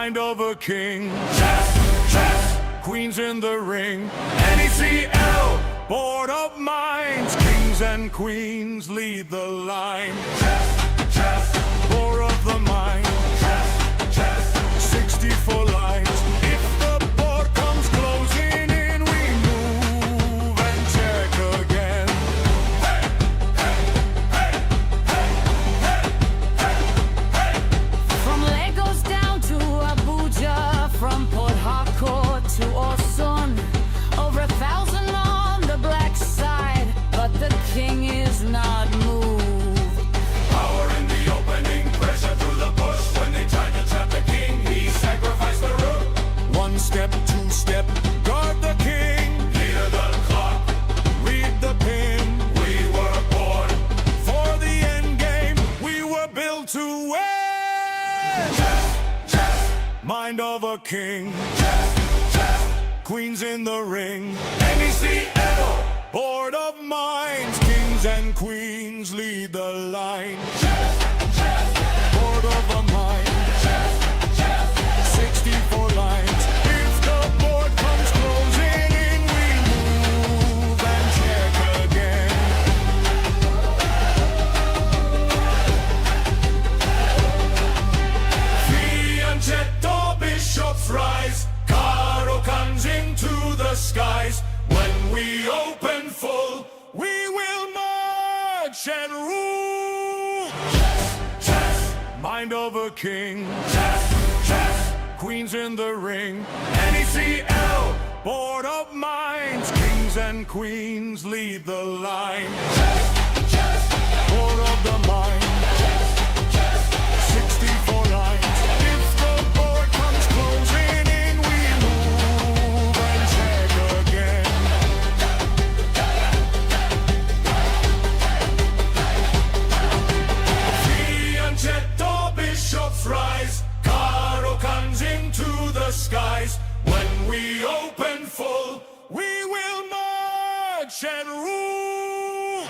mind of a king. Chess, chess, queens in the ring. Necl, board of minds. Kings and queens lead the line. Chess, chess, board of the mind. Chess, chess, 64 lines. If the board comes closing in, we move and check again. Hey, hey, hey, hey, hey, hey, hey. From Lagos down to Abuja, from Port Harcourt to Osun, over 1,000 on the black side, but the king is not moved. Power in the opening, pressure through the bush. When they tried to trap the king, he sacrificed the rook. One step, two step, guard the king. Leader the clock, read the pin. We were born for the end game. We were built to win. Chess, chess, mind of a king. Chess, chess, queens in the ring. Necl, board of minds. Kings and queens lead the line. Chess, chess, board of the mind. Chess, chess, 64 lines. If the board comes closing in, we move and check again. Fianchetto bishops rise. Caro comes into the skies. When we open full, we will march and rule. Chess, chess, mind of a king. Chess, chess, queens in the ring. Necl, board of minds. Kings and queens lead the line. Chess, chess, board of the mind. Chess, chess, 64 lines. If the board comes closing in, we move and check again. Fianchetto bishops rise. Caro comes into the skies. When we open full, we will march and rule.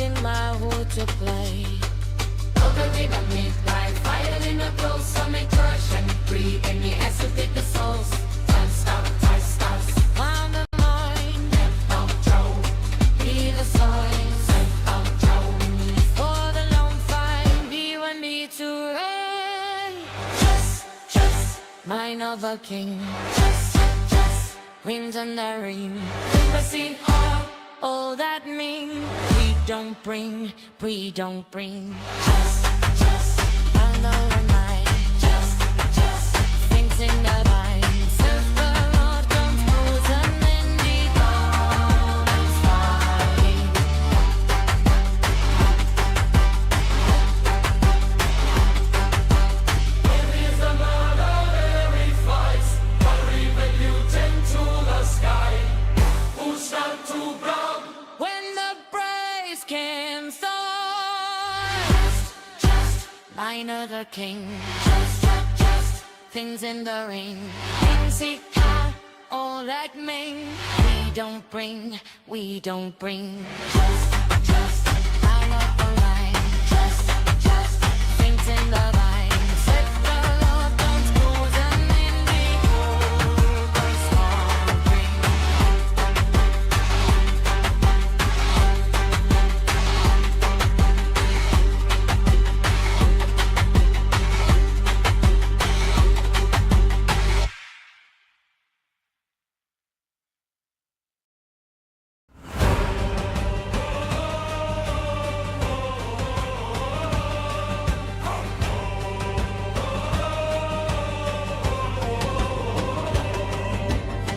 in my hood to play. Open in the midnight, fire in the close, so me crush and free any acid with the souls. Time stop, on the mind, of Joe, be the soils, of Joe. For the long fight, be one me to reign. Just, mine of a king. Just, winds and the rain. But see all that mean. We don't bring. Just, I know the mind. Just, things in the mind. If the Lord comes close and then the dawn is flying. There is a mother very fights, but even you tend to the sky. Who stand to ground when the praise can start? Just, minor the king. Just, things in the ring. Things he had, all that mean. We don't bring. Just, I know the line. Just, things in the line. Set the Lord comes close and then the open song ring.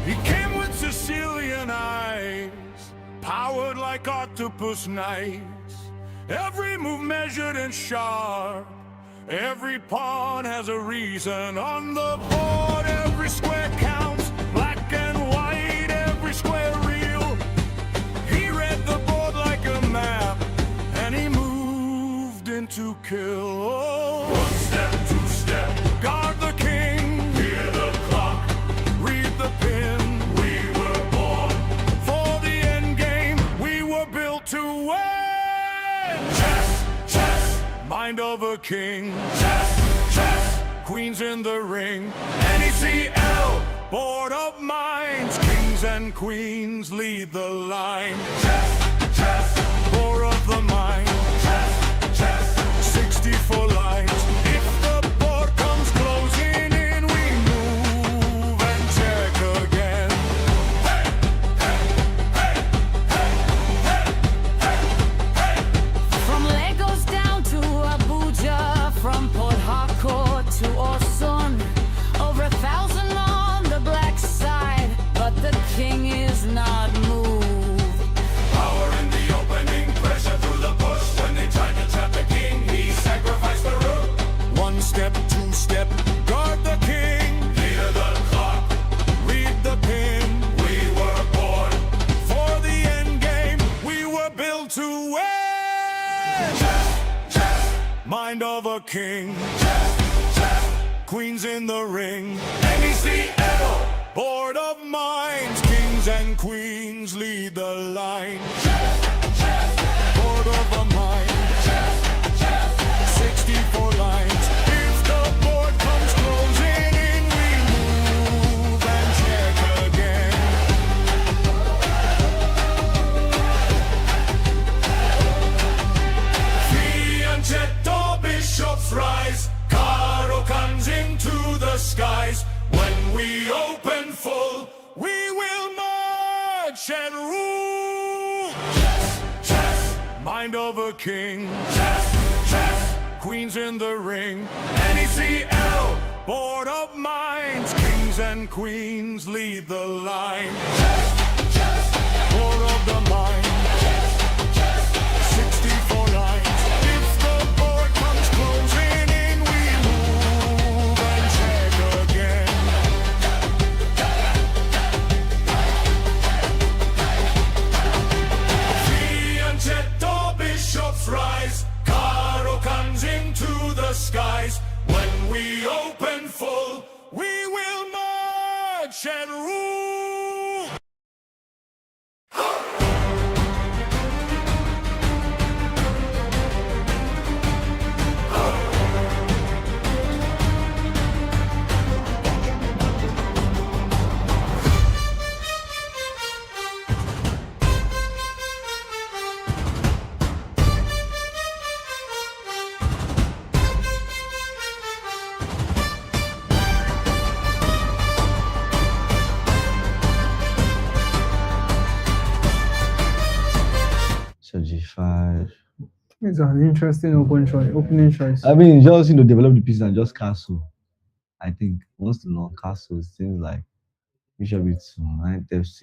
He came with Sicilian eyes, powered like octopus knives. Every move measured and sharp, every pawn has a reason. On the board, every square counts, black and white, every square real. He read the board like a map, and he moved into kill. Oh. One step, two step, guard the king, hear the clock, read the pin. We were born for the end game, we were built to win. Chess, mind of a king. Chess, queens in the ring. Necl, board of minds, kings and queens lead the line. Chess, board of the mind. Chess, 64 lines. If the board comes closing in, we move and check again. From Lagos down to Abuja, from Port Harcourt to Osun, over 1,000 on the black side, but the king is not moved. Power in the opening, pressure through the bush. When they tried to trap the king, he sacrificed the root. One step, two step, guard the king. Hear the clock, read the pin. We were born for the end game, we were built to win. Chess, mind of a king. Chess, queens in the ring. Necl, board of minds, kings and queens lead the line. Board of the mind. 64 lines. If the board comes closing in, we move and check again. Fianchetto bishops rise, caro comes into the skies. When we open full, we will march and rule. Chess, mind of a king. Chess, queens in the ring. Necl, board of minds, kings and queens lead the line. Board of the mind. 64 lines. If the board comes closing in, we move and check again. Fianchetto bishops rise, caro comes into the skies. When we open full, we will march and rule. It's an interesting opening choice. I mean, just develop the pieces and just castle. I think once the long castle, it seems like bishop e2, knight f6,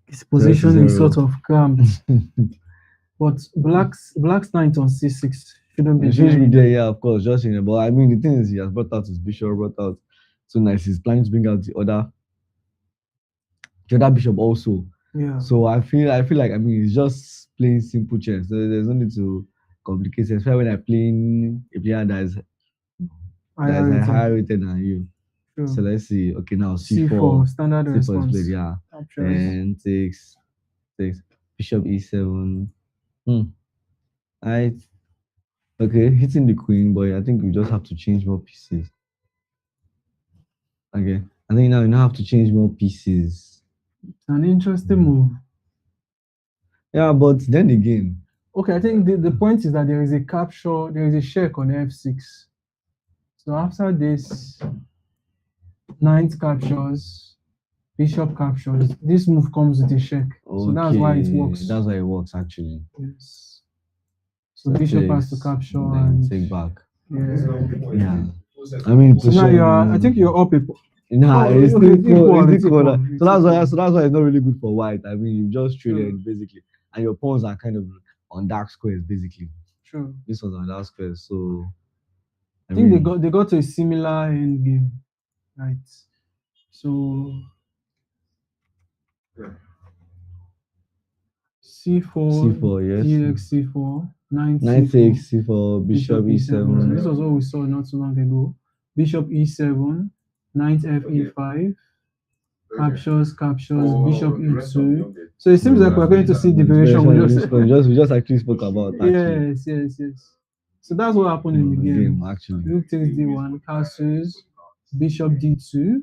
His 0 to position is 0. sort of cramped, but black's knight on c6 shouldn't be It should there be there, either. yeah, of course, just but I mean, the thing is, he has brought out his bishop, brought out so nice. He's planning to bring out the other bishop also. Yeah, So I feel like it's just playing simple chess. There's no need to complicate it. Especially when I'm playing a player that is higher higher rated. rated than you. So True. let's see. Okay, now C4 C4. standard C4 is played, response. yeah. Captures. Then takes bishop e7. Hmm. I okay, hitting the queen, but I think we just have to change more pieces. Okay. I think now we now have to change more pieces. It's an interesting move. Yeah, but then again, Okay, I think the point is that there is a capture, there is a check on f6. So after this, knight captures, bishop captures. This move comes with a check. So that's why it okay, works. that's why it works actually. Yes. So bishop has to Takes, capture then and take back. yeah. Yeah. I mean, So now I think position. you're up a Nah, oh, it's okay, still it's equal. equal, It's it's equal. equal, So it's that's why. equal. So that's why it's not really good for white. I mean, you just True. traded basically, and your pawns are kind of on dark squares basically. True. This was on dark squares, so I think they got to a similar end game, right? So c4, c4, yes. dx c4, knight Knight c4, takes c4, bishop bishop e7. So this e7. was what we saw not too long ago. Bishop e7, knight f e5, captures, bishop e2. So it seems like we're going to see the variation we just We just actually spoke about actually. yes. So that's what happened in the game. Actually. Rook takes d1, castles, bishop d2.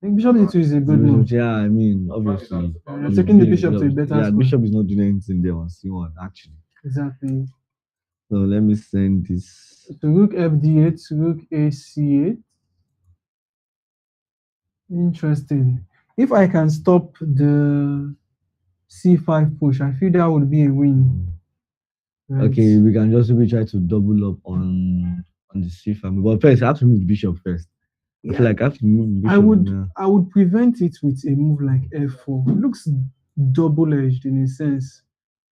I think bishop d2 is a good move. Yeah, I mean, obviously. You're taking the bishop to a better Yeah, square. bishop is not doing anything there on c1 actually. Exactly. So let me send this. So rook fd8, rook a c8. Interesting. If I can stop the c5 push, I feel that would be a win. Right. Okay, we can just maybe try to double up on the c5. But first, I have to move the bishop first. I feel like I have to move the bishop. I would prevent it with a move like f4. It looks double-edged in a sense,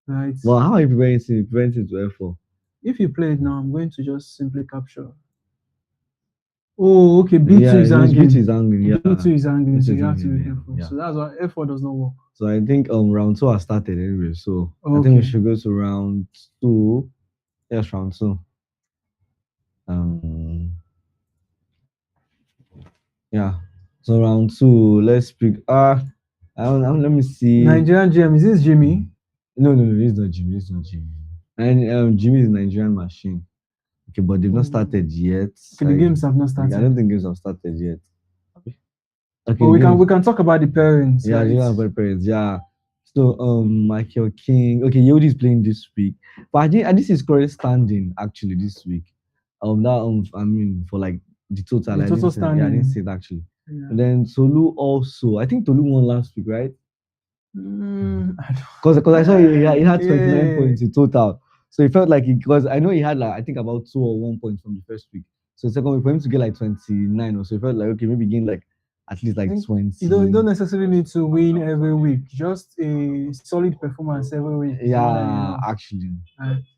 right? Well, how are you preventing it to f4? If you play it now, I'm going to just simply capture. Oh, okay. B2 is hanging. B2 is hanging. Yeah. B2 is hanging, so is you have to hanging, be careful. yeah. So that's why f4 does not work. So I think round 2 has started anyway. So I think Okay. we should go to round 2. Yes, round 2. Yeah. So round 2, let's pick. Let me see. Nigerian GM, is this Jimmy? No, it's not Jimmy. It's not Jimmy. And Jimmy is a Nigerian machine. Okay, but they've not started yet. Okay, the games have not started. I don't think games have started yet. Okay, but we can talk about the pairings. Yeah, right? you can about pairings. Yeah. So Michael King. Okay, Yodi is playing this week, but I think this is current standing actually this week. That I mean for like the total. The total standing. I didn't see it actually. Yeah. And then Tolu also. I think Tolu won last week, right? Because I saw he had 29 points in total. So it felt like because I know he had like I think about 2 or 1 point from the first week. So second week for him to get like 29 or so, it felt like okay, maybe gain like at least like 20. You don't necessarily need to win every week. Just a solid performance every week. Yeah, actually.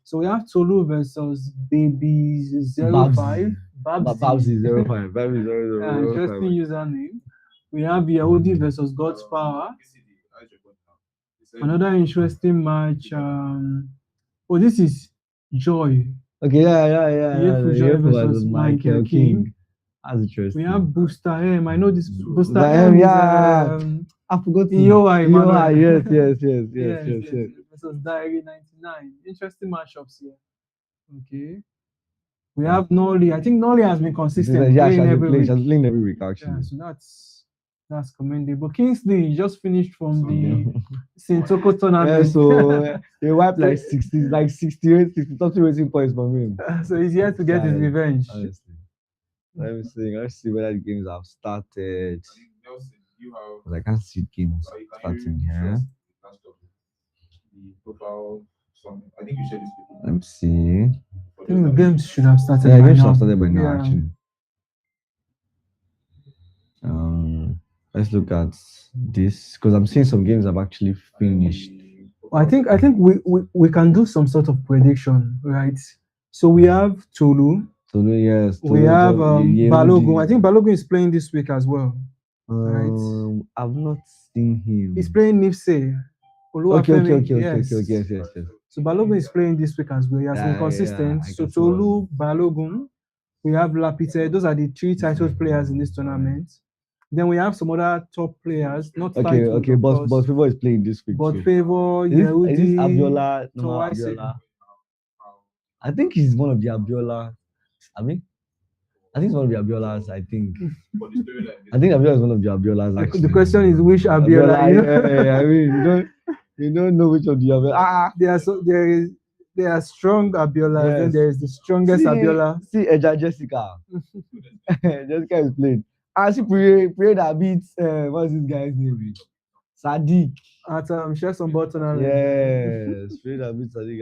So we have Tolu versus Babies 05. Babsy 05. Babsy 05. Interesting username. We have Yahudi versus God's Power. Another interesting match. This is Joy. Okay, yeah. Joy versus Michael King. That's interesting. We have Booster M. I know this Booster M. M. Yeah, I forgot. Yes. Yes. Versus Diary 99. Interesting matchups here. Okay. We have Nolly. I think Nolly has been consistent. Yeah, she has been playing every week actually. Yeah, so that's commendable. Kingsley just finished from the Sintoko tournament. Yeah, so he wiped like 68, 60 racing points from him. So he's here to get his revenge. Honestly. Let's see whether the games have started. Because I can't see games starting here. I think you shared this with me. Let me see. I think the games should have started Yeah, by game should now. have started by now, Yeah. actually. Let's look at this because I'm seeing some games have actually finished. I think we can do some sort of prediction, right? So we have Tolu, So yes, we Tolu, have Balogun. Yehudi. I think Balogun is playing this week as well. Right. I've not seen him. He's playing Nipse. Okay, Yes. yes. So Balogun is playing this week as well. He has been Yeah, consistent. I So can see what- Tolu, Balogun, we have Lapite. Those are the three titled players in this tournament. Then we have some other top players, not titled, Okay, of but course, Favor is playing this week. but too. Favor, Is this Yehudi, Abiola? No, Twice. Abiola. I think he's one of the Abiola. I think it's one of the Abiolas. I think Abiola is one of the Abiolas. Actually, The question is which Abiola? Yeah, I mean, you don't know which of the Abiola. There are strong Abiolas. Yes. Then there is the strongest Abiola. See, Jessica. Jessica is playing. See, pray that beats. What's this guy's name? Sadiq. At share some ball tournament. Yes, pray that beats Sadiq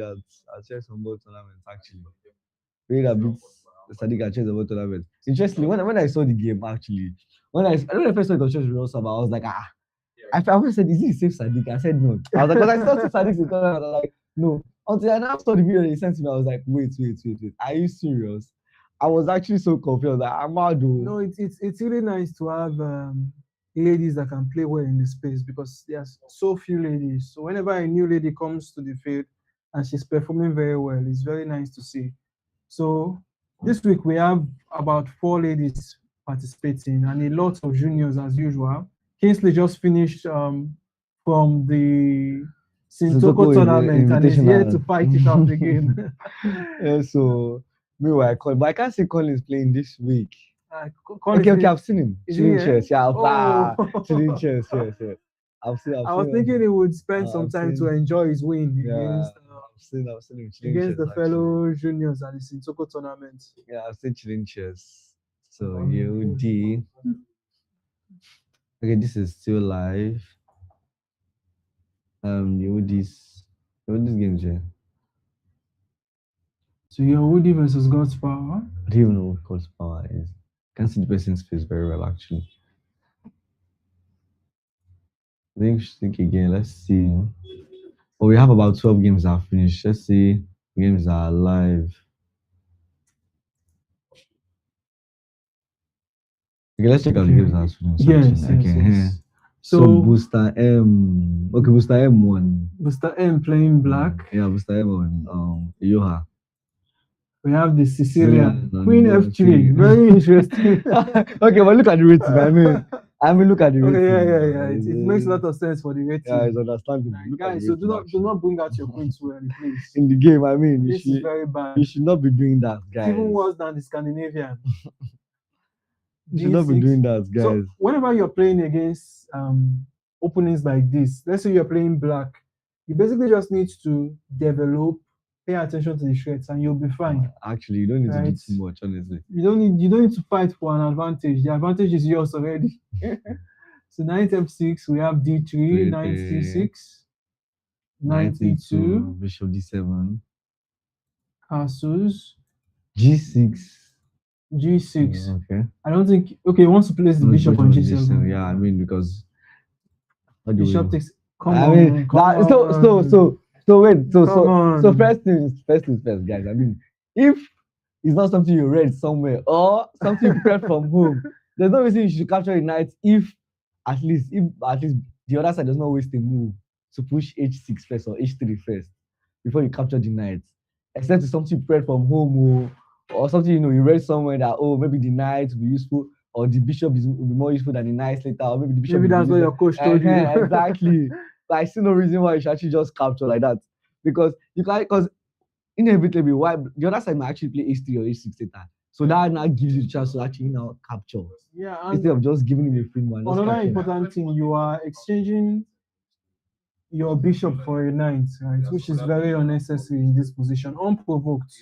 at share some ball tournament. Actually, pray that beats Sadiq at share some ball tournament. Interestingly, when I saw the game, actually, when I first saw it on Church Real Summer, I was like, I always said, is he safe Sadiq? I said no. I was like, because I still see Sadiq in tournament. I was like, no. Until I now saw the video they sent to me, I was like, wait. Are you serious? I was actually so confused. Like, Amado. No, it's really nice to have ladies that can play well in the space because there's so few ladies. So whenever a new lady comes to the field and she's performing very well, it's very nice to see. So this week we have about 4 ladies participating and a lot of juniors as usual. Kingsley just finished from the Sintoko tournament and is here to fight it out again. Yeah, so meanwhile, but I can't see Collins playing this week. Collins Okay, I've seen him. Is Chilling he chess, yeah. Oh. Chilling chess, yes. I've seen I was thinking he would spend some time to enjoy his win Yeah, against I've seen him chilling against chess, the fellow juniors at the Sintoko tournament. Yeah, I've seen chilling chess. So Yehudi. Okay, this is still live. Yehudi's games here. So Yehudi versus God's Power. I don't even know what God's Power is. Can't see the person's face very well, actually. Think again. Let's see. Oh, we have about 12 games that are finished. Let's see. Games are live. Okay, let's check out the games that are finished. Yes. So Booster M. Okay, Booster M won. Booster M playing black. Yeah, Booster M won. Yoha. We have the Sicilian Yeah, Queen F3. Very interesting. Okay, but look at the rating. I mean, look at the rating. Okay, yeah. It makes a lot of sense for the rating. Yeah, it's understandable. Guys, so do not bring out your queen too early, please. In the game, I mean, this is very bad. You should not be doing that, guys. Even worse than the Scandinavian. You should not be doing that, guys. So whenever you're playing against openings like this, let's say you're playing black, you basically just need to develop, pay attention to the threats, and you'll be fine. Actually, you don't need to do too much, honestly. You don't need to fight for an advantage. The advantage is yours already. So knight f6, we have d3, knight c6, knight e2, bishop d7, castles, g6. G6. Okay. I don't think. Okay, he wants to place the bishop on G7. Yeah, I mean because bishop takes. So first things first, guys. I mean, if it's not something you read somewhere or something you prepared from home, there's no reason you should capture a knight if at least the other side does not waste a move to push h6 first or h3 first before you capture the knight. Except it's something you prepared from home or something you read somewhere that maybe the knight will be useful or the bishop will be more useful than the knight later or maybe the bishop. Maybe that's what your coach told you. Exactly. But I see no reason why you should actually just capture like that because inevitably why the other side might actually play h3 or h6 later. So that now gives you the chance to actually now capture. Yeah. Instead of just giving him a free one. Another important thing, you are exchanging your bishop for a knight, right? Which is very unnecessary in this position, unprovoked.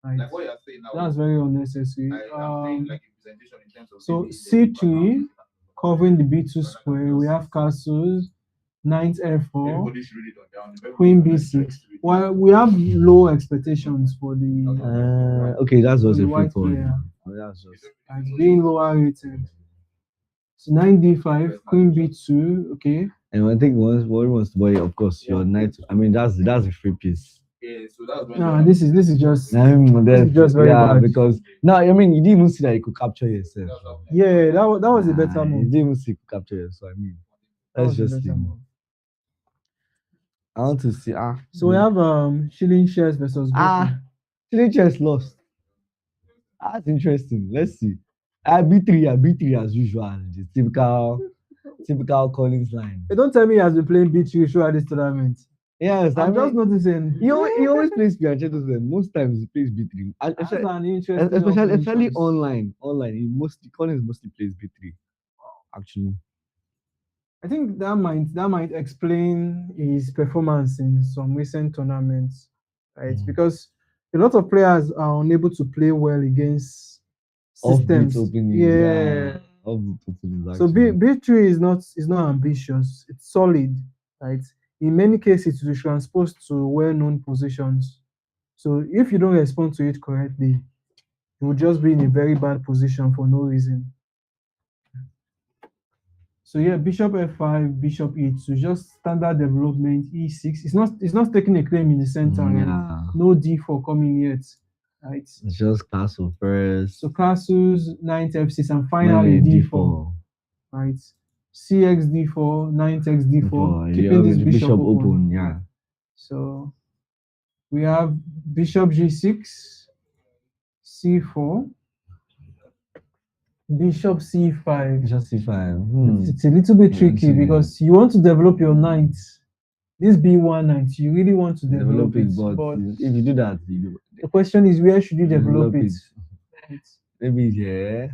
Right. Like what you're saying now. That's very unnecessary. I'm like a presentation in terms of so c3 covering the b2 square. We have castles. Knight F4, Everybody should read it on their own. Everybody Queen should read B6. it. Well, we have low expectations for the Okay, that's just the a free white pawn. player. That's just. as being lower rated. So Knight D5, Queen B2, okay. And I think once what he wants to buy, of course, your knight. I mean, that's a free piece. Yeah, so that's when No, this is just This is just very yeah, bad. because no, I mean, you didn't even see that you could capture yourself. Yeah, that was a better You move. didn't even see you could capture yourself. I mean, That let's was a just see. better move. I want to see. So we have Shilling Shares versus Goku. Chile chess lost. That's interesting. Let's see. B3 as usual. The typical Collins line. Hey, don't tell me he has been playing B3 throughout this tournament. Yes, I'm just noticing. he always plays Pianchetto. Most times he plays B3. And That's an interesting especially choice. online. Collins mostly plays B3. Actually. I think that might explain his performance in some recent tournaments, right? Because a lot of players are unable to play well against systems. Openings, So B3 is not ambitious. It's solid, right? In many cases, it is transposed to well-known positions. So if you don't respond to it correctly, you will just be in a very bad position for no reason. So yeah, Bishop F5, Bishop E2, just standard development. E6. It's not taking a claim in the center. Right? No D4 coming yet. Right. It's just castle first. So castles, knight F6, and finally D4. Right. CX D4, knight X D4, keeping this bishop open. Yeah. So we have Bishop G6, C4. Bishop C5. Bishop C5. It's a little bit tricky because you want to develop your knight. This B1 knight, you really want to develop it. But if you do that, the question is, where should you develop it? Maybe yeah.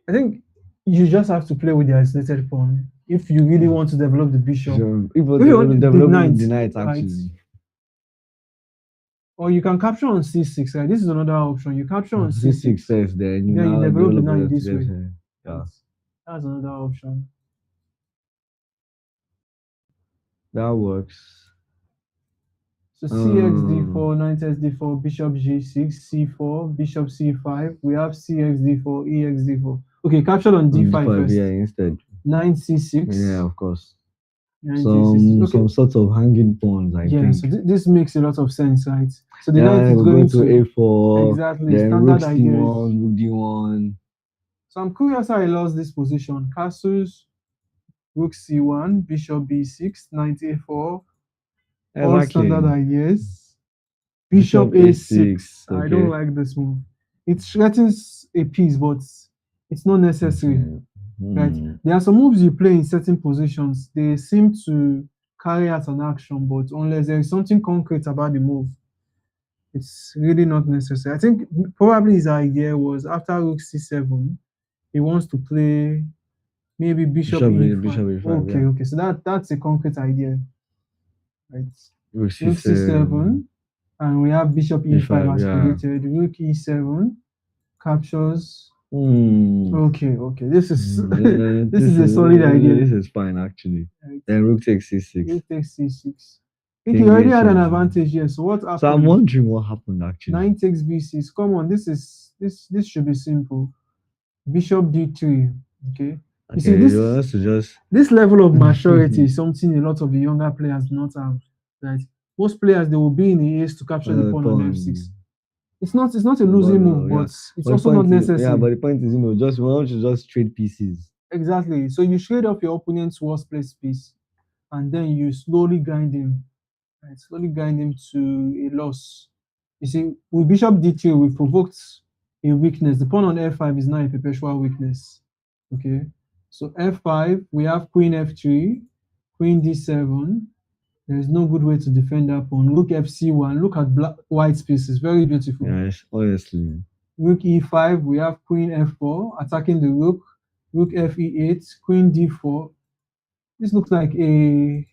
I think you just have to play with the isolated pawn if you really want to develop the bishop. If you want to develop the knight, actually. Right? Or you can capture on C6, right? This is another option. You capture on C6 first, then you develop the knight this way. Yeah. That's another option. That works. So CX D4, knight S D4, Bishop G6, C4, Bishop C5. We have CX D4, EX D4. Okay, captured on D5 first. Yeah, instead. Knight C6. Yeah, of course. Some sort of hanging pawns, I think. Yeah, so this makes a lot of sense, right? So the knight is going to A4. Exactly. Then Standard rook ideas. C1, rook D1. So I'm curious how he lost this position. Castles, rook C1, Bishop B6, knight A4. All standard ideas. Bishop A6. Okay. I don't like this move. It threatens a piece, but it's not necessary. Right? There are some moves you play in certain positions. They seem to carry out an action, but unless there is something concrete about the move, it's really not necessary. I think probably his idea was after rook C7, he wants to play maybe Bishop E5. Okay. So that's a concrete idea. Right. Rook C7, and we have Bishop E5 as predicted. Rook E7 captures. Okay. This is this is a solid idea. This is fine actually. Right. Then rook takes C6. Rook takes C6. I think he already had an advantage here. So what happened? So I'm wondering what happened actually. Knight takes B6. Come on, this should be simple. Bishop D3. Okay. You see this level of maturity is something a lot of the younger players do not have. Right. Most players, they will be in the ace to capture the pawn on F6. It's not a losing move, but it's also not necessary. Yeah, but the point is, just why don't you just trade pieces? Exactly. So you trade off your opponent's worst placed piece, and then you slowly grind him, right? Slowly grind him to a loss. You see, with Bishop D3, we provoked a weakness. The pawn on F5 is now a perpetual weakness. Okay. So F5, we have Queen F3, Queen D7. There is no good way to defend that pawn. Rook FC1. Look at white spaces. Very beautiful. Yes, honestly. Rook E5. We have Queen F4 attacking the rook. Rook FE8. Queen D4. This looks like an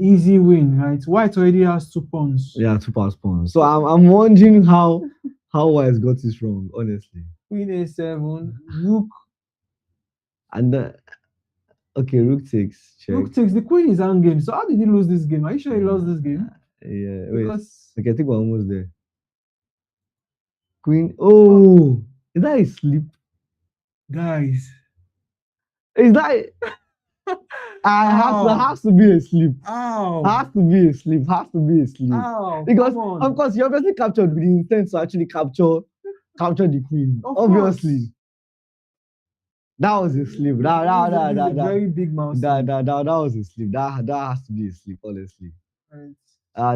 easy win, right? White already has 2 pawns. Yeah, 2 pawns. So I'm wondering how White got this wrong, honestly. Queen A7. Rook. And Okay, rook takes. Check. Rook takes. The queen is hanging. So how did he lose this game? Are you sure he lost this game? Yeah. Wait. Because Okay, I think we're almost there. Queen. Oh, is that a sleep? guys, Is that? Has to be a sleep. ow, Has to be a sleep. Has to be a sleep. ow, Because come on. of course you obviously captured with the intent to actually capture the queen. Of Obviously. course. That was a sleep. This is a That very big mouse. that was a sleep. That has to be a sleep, honestly. Right.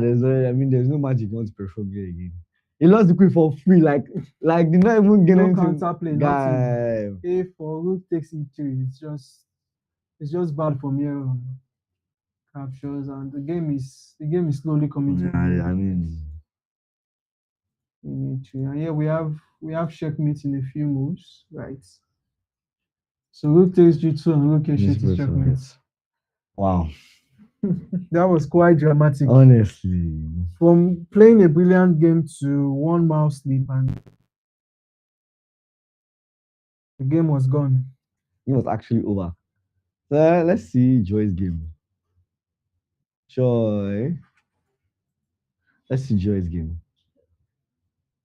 There's no magic you want to perform here again. He lost the queen for free, like did not even get No anything. counterplay, Guy. nothing. A for rook takes e3. It's just bad for me on captures, and the game is slowly coming to an I end. mean, In e3. And here we have checkmate in a few moves, right? So rook takes g2 and rook h8 is checkmate. wow. That was quite dramatic. Honestly. From playing a brilliant game to one mouse sleep, and the game was gone. It was actually over. So let's see Joy's game. Joy. Let's see Joy's game.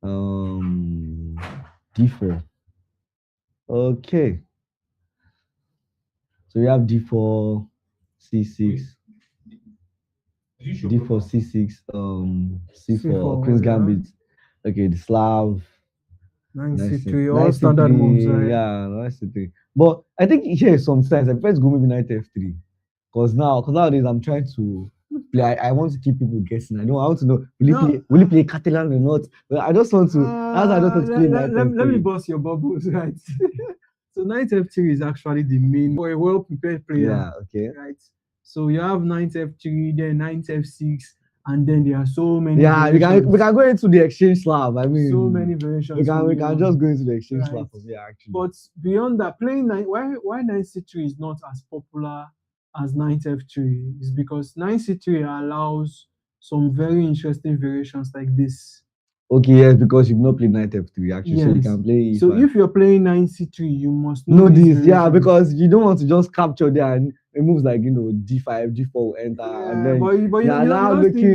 D4. Okay. So we have D4, C6, D4, C6, C4, Queen's Gambit. Okay, the Slav. Nice C3, all standard moves, right? Yeah, nice C3. But I think here sometimes I prefer to go maybe knight F3. Because nowadays I'm trying to play. I want to keep people guessing. I want to know will he play Catalan or not? But I just want to. That's why I just want to play knight F3. Let me bust your bubbles, right? So knight F3 is actually the main for a well-prepared player. Yeah, okay. Right. So you have knight F3, then knight F6, and then there are so many. Yeah, we can go into the exchange Slav. I mean, so many variations. We can just go into the exchange Slav from here actually. But beyond that, playing knight, why knight C3 is not as popular as knight F3 is because knight C3 allows some very interesting variations like this. Okay, yes, because you've not played knight F3 actually, yes. So you can play E5. So if you're playing knight C3, you must know this, yeah, because you don't want to just capture there and it moves like D5, D4 will enter, and then but you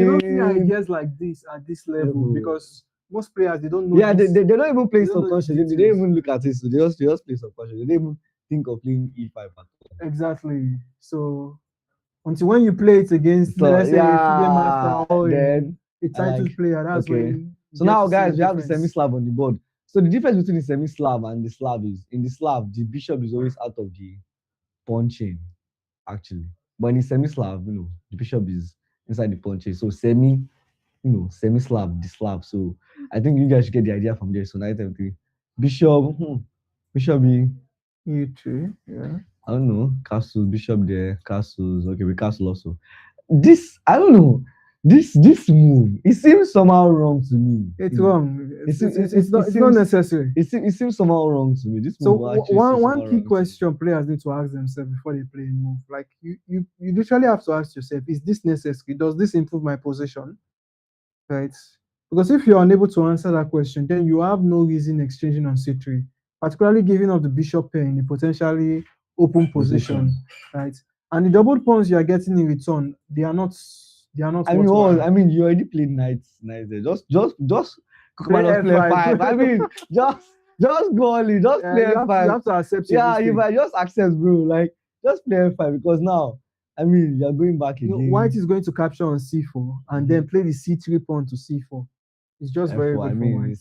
don't see ideas like this at this level because most players they don't know. Yeah, they don't even play subconscious. They don't even look at it. So they just play subconscious. They don't even think of playing E5 at all. Exactly. So until when you play it against let's say a master or then a title player, that's when. So now, guys, we have the semi-Slav on the board. So the difference between the semi-Slav and the Slav is in the Slav, the bishop is always out of the pawn chain, actually. But in the semi-Slav, the bishop is inside the pawn chain. So semi-Slav, the Slav. So I think you guys should get the idea from there. So knight F3, bishop E. E3, yeah. I don't know. Castles, bishop there, castles. Okay, we castle also. This, I don't know. This move, it seems somehow wrong to me. It's wrong. It's not necessary. It seems somehow wrong to me. This so move one key question players need to ask themselves before they play a move. Like you literally have to ask yourself, is this necessary? Does this improve my position? Right? Because if you're unable to answer that question, then you have no reason exchanging on C3, particularly giving up the bishop pair in a potentially open position. Right? And the double pawns you are getting in return, they are not. I mean, you already played knights there. Just play F5. I mean, just go only, just play F5. You have to accept. Yeah, you might just accept, bro. Like, just play F5 because now, I mean, you're going back again. White is going to capture on C4 and then play the C3 pawn to C4. It's just F4, very good. I mean,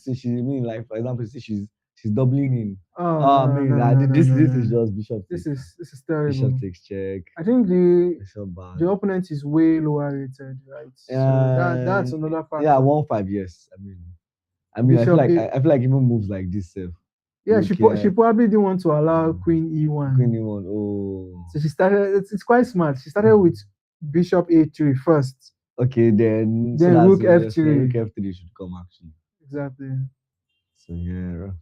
like for example, she's doubling in. This is just bishop. This is terrible. Bishop takes check. I think the opponent is way lower rated, right? So that's another factor. Yeah, 1-5, yes. I mean, bishop I feel like even moves like this. Yeah, she probably didn't want to allow Queen E1. Queen E1. Oh. So she started. It's quite smart. She started with Bishop A3 first. Okay, then Rook F3. Rook F3 should come actually. Exactly. So yeah.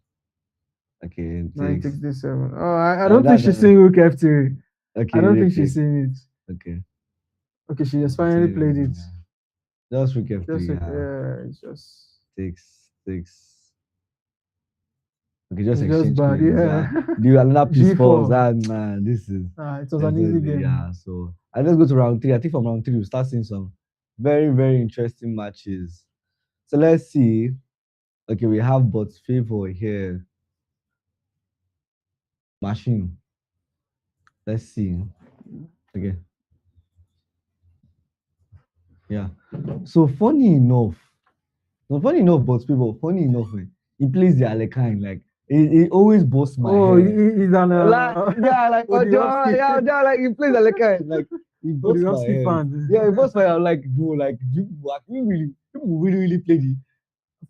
Okay. Knight takes D7. Oh, I don't think she's seeing Rook F3. Okay. I don't think she's seeing it. Okay. Okay, she just finally played it. Just Rook F3. Yeah, it's just takes. Okay, just It's just exchange bad, queens. yeah. Do another piece G4. falls. Nah, this is It was an easy definitely, game. yeah. So I let's go to round three. I think from round three we'll start seeing some very, very interesting matches. So let's see. Okay, we have but favor here. Machine. Let's see. Okay. Yeah. So funny enough, but people, funny enough, he plays the Alekhine. Like he always busts my Oh, head. he's an Like yeah, like Odioski. yeah, like he plays Alekhine. Like he busts my Odioski head. fan. Yeah, he busts my head. I'm like, bro, like people really play the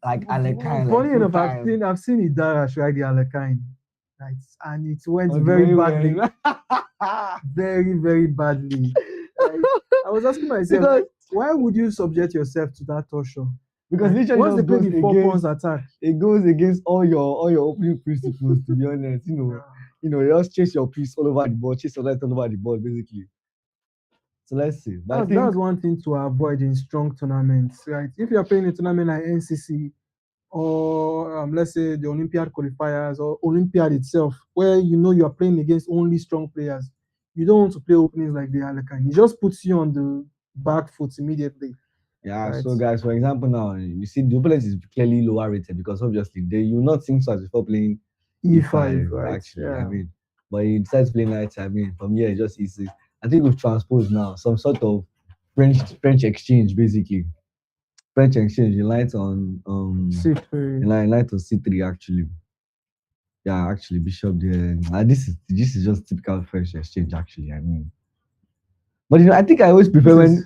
like Alekhine. Like, Funny full enough, time. I've seen Idarash ride the Alekine, right, and it went Oh, very very badly, well. very badly. Right? I was asking myself, because why would you subject yourself to that torture? because Right? literally Once they just play goes the 4 points against attack, it goes against all your opening principles. To be honest, you just chase your piece all over the ball, chase your light all over the ball, basically. So let's see. But I think that's one thing to avoid in strong tournaments, right? If you're playing a tournament like NCC or let's say the Olympiad qualifiers or Olympiad itself, where you are playing against only strong players, you don't want to play openings like the Alekhine. It just puts you on the back foot immediately. yeah. Right. So guys, for example, now you see the opponent is clearly lower rated because obviously you not think so as before playing E5, E5 right? actually. Yeah. I mean, but he decides to play knight. I mean, from here it's just E6. I think we've transposed now some sort of French exchange basically. French exchange, light on C3. light on C3 actually. Yeah, actually Bishop there. This is just typical French exchange actually. I mean, but I think I always prefer This is-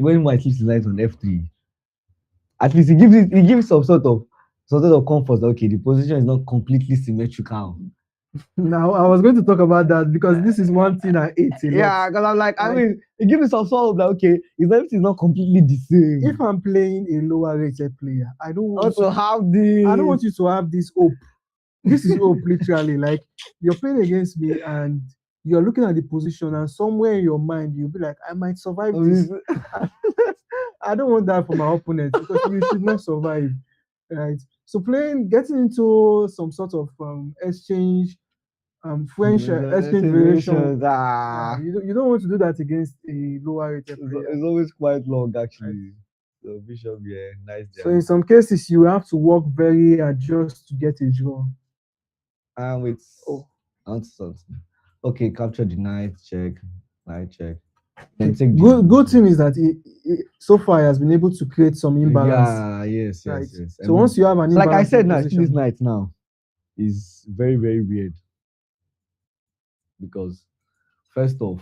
when white sleeps light on F3. At least it gives some sort of comfort. Okay, the position is not completely symmetrical. Now I was going to talk about that because this is one thing I hate a lot. Yeah, because I'm like, I Right. mean, it gives me some sort of like, okay, if everything's not completely the same. If I'm playing a lower rated player, I don't want Also, have this. I don't want you to have this hope. This is hope, literally. Like you're playing against me and you're looking at the position, and somewhere in your mind you'll be like, I might survive this. I don't want that for my opponent because you should not survive, right? So getting into some sort of exchange, French exchange variation. You don't want to do that against a lower rated player. It's always quite long actually. So Bishop, yeah, nice So job. in some cases, you have to work very hard just to get a draw. With nonsense. Okay, capture the knight check. Then take the Good thing is that so far he has been able to create some imbalance. Yeah, yes. Right. I So mean, once you have an so like I imbalance said in now, position- this night now is very, very weird because first off,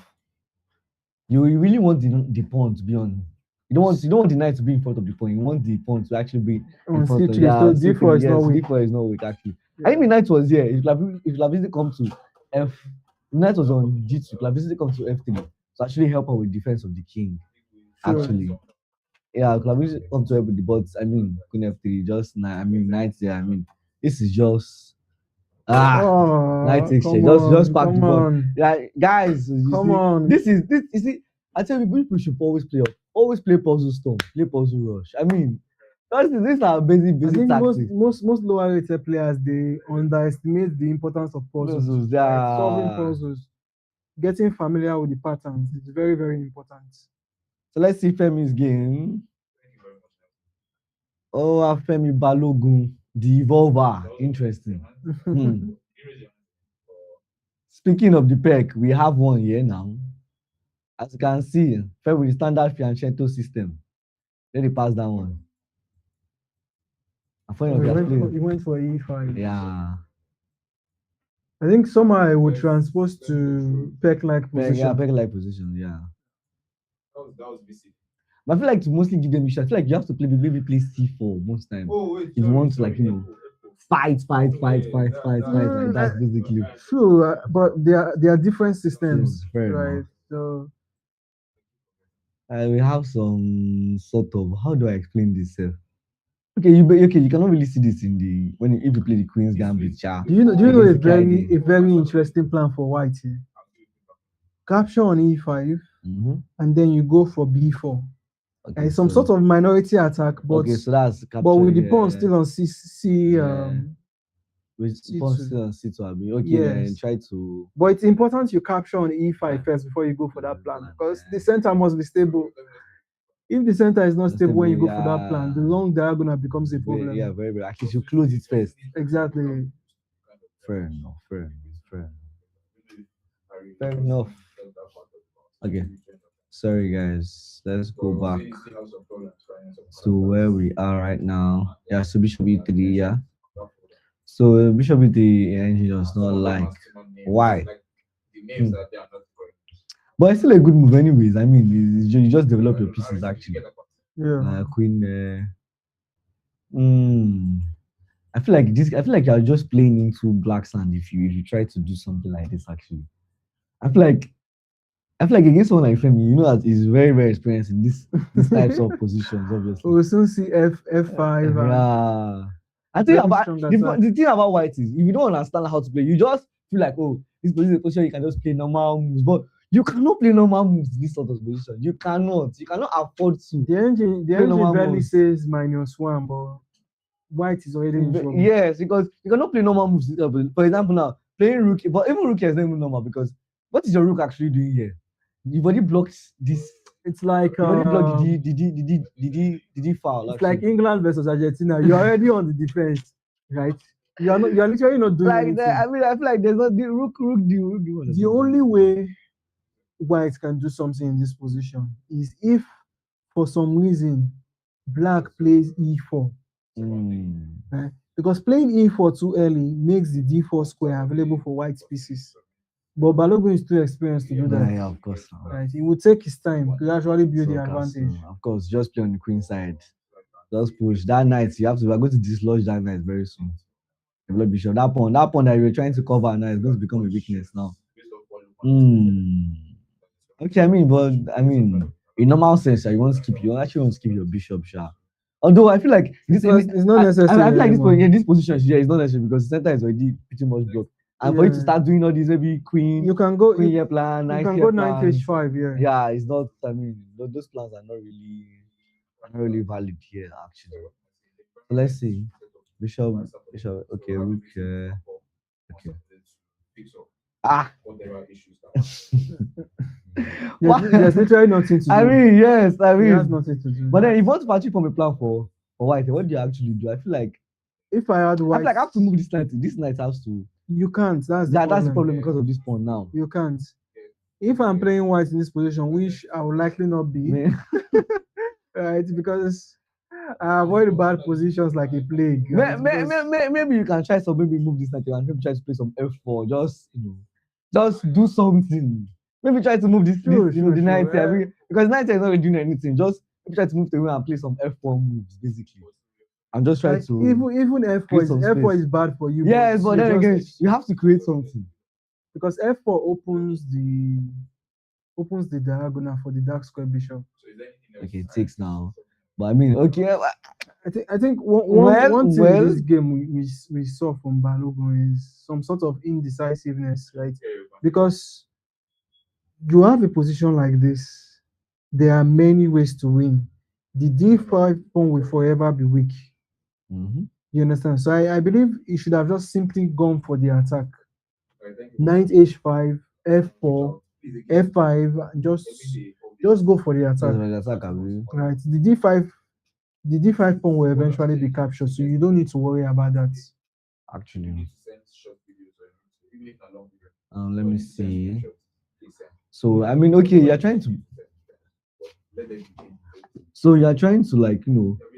you really want the pawn to be on. You don't want the knight to be in front of the pawn. You want the pawn to actually be on in front of C3, so D4 is not weak. D4 is not weak actually. I think the knight was here. If Lavisi come to F, the knight was on G2. Lavisi come to F3 to actually help her with defense of the king. Sure. Actually, yeah, Lavisi come to help with the bots. I mean, Queen F3 just knight there. I mean, this is just knight exchange. Just pack the ball. Yeah, guys, Come on. This you see. I tell you, people should always play puzzle storm, play puzzle rush. I mean, these are basic I think tactics. most lower rated players, they underestimate the importance of puzzles. Puzzles, Right? yeah. Solving puzzles, getting familiar with the patterns is very, very important. So let's see Femi's game. Oh, Femi Balogun, the Evolver. Interesting. Speaking of the pack, we have one here now. As you can see, Femi with the standard fianchetto system. Let me pass that one. He went for E5. Yeah. I think somehow I would transpose to peck-like position. Peck-like position, yeah. That was BC. But I feel like to mostly give them issue. I feel like you have to maybe play C4 most times. Oh, wait. If you want to, like, fight. Like that's basically. True, but they are different systems, Fair right? enough. So we have some sort of, how do I explain this? Okay, you cannot really see this if you play the Queen's Gambit. Do you know a very interesting plan for white here? Capture on E5, and then you go for B4. Okay, some sort of minority attack, but okay, so that's but with the pawn still on C. With C2. pawn still on C2, abi. Okay, then Yes. try to. But it's important you capture on E5 first before you go for that plan because the center must be stable. If the center is not stable when you go for that plan, the long diagonal becomes a problem. Yeah, very, very. Actually, you close it first. Exactly. Fair enough. Fair enough. Fair enough. Okay. Sorry, guys. Let's go back to where we are right now. Yeah, so Bishop E3, yeah. So Bishop E3 engine does not like. Why? Hmm. But it's still a good move, anyways. I mean, you just develop your pieces actually. Yeah. Queen. I feel like this. I feel like you're just playing into black sand if you try to do something like this. Actually, I feel like against someone like Femi, you know that he's very, very experienced in these types of positions, obviously. We'll soon see F5. Yeah. I think Very about strong the, attack. the thing about white is if you don't understand how to play, you just feel like, oh, this position is a position you can just play normal moves. But you cannot play normal moves in this sort of position. You cannot afford to. The engine normal barely moves. says -1, but white is already in trouble. Yes, because you cannot play normal moves. For example, now playing rook, but even rook is not even normal because what is your rook actually doing here? You've already blocked this. It's like You've already blocked the foul. it's like England versus Argentina. You're already on the defense, right? You're literally not doing like anything. that. I mean, I feel like there's not the rook The only way white can do something in this position is if, for some reason, black plays E4. Right? Because playing E4 too early makes the D4 square available for white pieces. But Balogun is too experienced to do that. Yeah, of course. Right? It would take his time to gradually build the advantage. Of course, just play on the queen side. Just push. That knight, we're going to dislodge that knight very soon. Develop bishop. That pawn that you were trying to cover now is going to become a weakness now. Okay, I mean, in normal sense, you actually want to keep your bishop sharp. Although I feel like it's not necessary. I feel like this position here is not necessary because the center is already pretty much blocked. And for you to start doing all these maybe queen, you can go queen here plan, you can go knight h5, yeah. Yeah, it's not. I mean, those plans are not really valid here actually. So let's see, bishop. Okay, rook. Okay. There's literally nothing to do. I mean, yes, he has nothing to do. But then, if you want to partially form a plan for white, what do you actually do? I feel like if I had white, I feel like I have to move this knight. This knight has to. You can't. That's the problem because of this pawn now. You can't. If I'm playing white in this position, which I will likely not be, right? Because I avoid bad positions like a plague. Right? Maybe you can try to maybe move this knight and maybe try to play some F4. Just do something. Maybe try to move the knight here because knight is not really doing anything. Just try to move the way and play some F4 moves basically. I'm just trying to even F4 is bad for you. Yes, but then again, you have to create something because F4 opens the diagonal for the dark square bishop. Okay, it takes now. But I mean, okay. I think one thing in this game we saw from Balogun is some sort of indecisiveness, right? Because you have a position like this, there are many ways to win. The D5 pawn will forever be weak. You understand? So I believe he should have just simply gone for the attack. Knight h5, f4, f5, and just go for the attack. Right. The D5 pawn will eventually be captured, so you don't need to worry about that. Actually. Let me see. So I mean, okay, you're trying to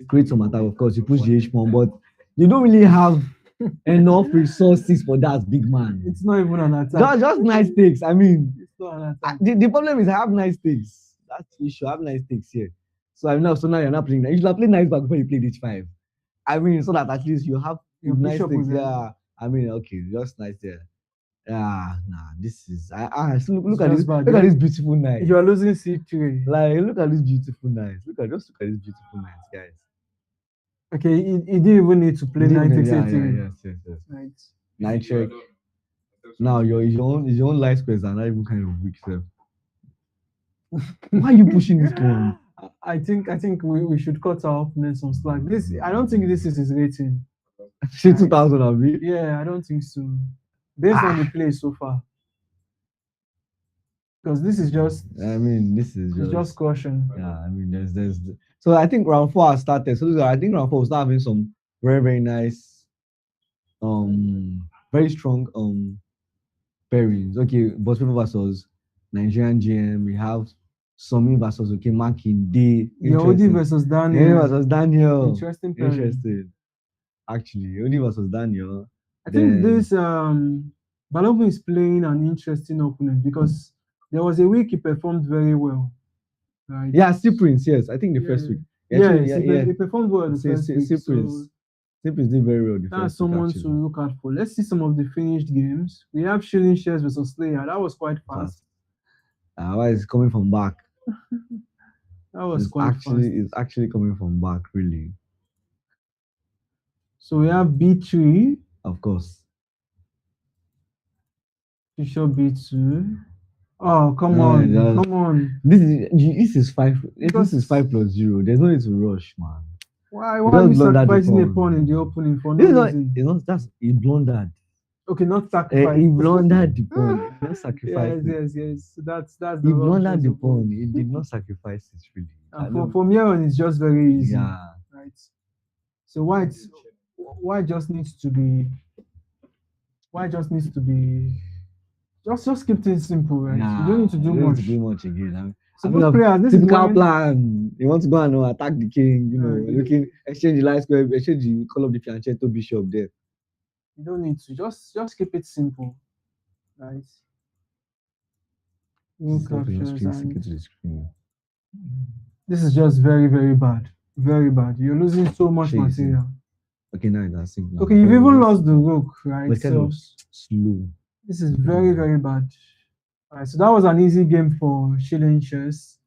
create some attack. Of course, you push the H pawn, but you don't really have enough resources for that, big man. It's not even an attack. Just nice takes. I mean, it's not an attack. The problem is I have nice takes. That's the issue. I have nice takes here. So now you're not playing. You should have played nice back before you played H5. I mean, so that at least you have nice takes. Yeah. I mean, okay, just nice there. Yeah, this is so look at this beautiful knight. You are losing C3. Like, look at this beautiful knight. Look at this beautiful knight, guys. Okay, he didn't even need to play knight x8. Yes. Right. Knight check. Now your own light squares are not even kind of weak, sir. Why are you pushing this one? I think we should cut our opponent some slack. I don't think this is his rating. Say 2000, Abi. Yeah, I don't think so. Based on the play so far. Because this is just I mean, this is it's just caution. yeah. I mean, there's so I think round 4 has started. So I think round 4 will start having some very nice, very strong pairings. Okay, but people versus Nigerian GM. We have Somi versus Makinde. Yehudi versus Daniel. versus Daniel. Interesting pairing. Interesting. Actually, Yehudi versus Daniel. I think this Balogun is playing an interesting opponent because there was a week he performed very well. Right? Yeah, Cyprians, yes. I think the first week. He performed well the first week. Cyprians did very well. That's someone to look out for. Let's see some of the finished games. We have Shilling Shares versus Slayer. That was quite fast. Why is coming from back? That was It's actually coming from back, really. So we have B3. Of course. Bishop B2. Oh, come on. This is 5. This is 5 plus 0. There's no need to rush, man. Why are you sacrificing a pawn in the opening for no reason? He blundered. Okay, not sacrifice. He blundered the pawn. Not sacrifice. Yes. That's the he blundered the pawn. He did not sacrifice it, really. From here on, it's just very easy. Yeah. Right. So why just needs to be just keep things simple, right? Yeah, you don't need to do much. Need to do much again. So those players, this typical plan. You want to go and attack the king, exchange the light square, exchange the call of the fianchetto bishop there. You don't need to. Just keep it simple, right? This is just very, very bad. Very bad. You're losing so much material. Okay, now that's it. Okay, you've even lost the rook, right? But kind of slow. This is very, very bad. All right, so that was an easy game for Shilling Shares.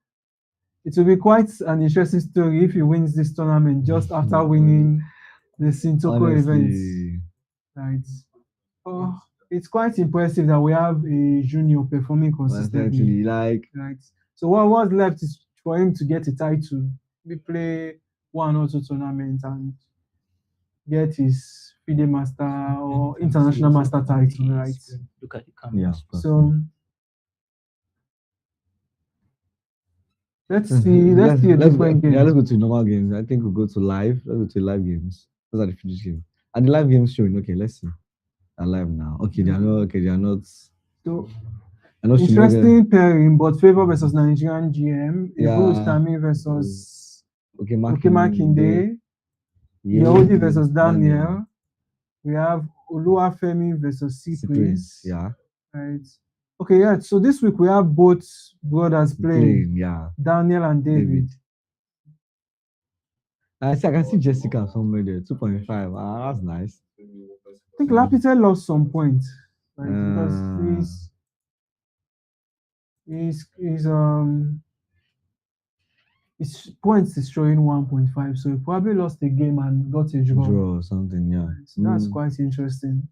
It will be quite an interesting story if he wins this tournament just after winning the Sintoko event. Right. Oh, it's quite impressive that we have a junior performing consistently. Right. So what's left is for him to get a title. We play 1 or 2 tournaments and get his FIDE master or international master title, right? Look at the camera. Yeah. So let's see a different game. Yeah, let's go to normal games. I think we'll go to live. Let's go to live games. Those are the finished games. And the live games showing. Okay, let's see. They're live now. Okay, they are not. So interesting pairing, but Favor versus Nigerian GM. Ibu Tami versus Makinde. Yehudi versus Daniel. We have Oluwafemi versus Cyprians. Yeah. Right. Okay, yeah. So this week we have both brothers playing. Yeah. Daniel and David. I can see Jessica somewhere there. 2.5. That's nice. I think Lapite lost some points. Right? Because his points is showing 1.5, so he probably lost the game and got a draw. Or something, yeah. So that's quite interesting.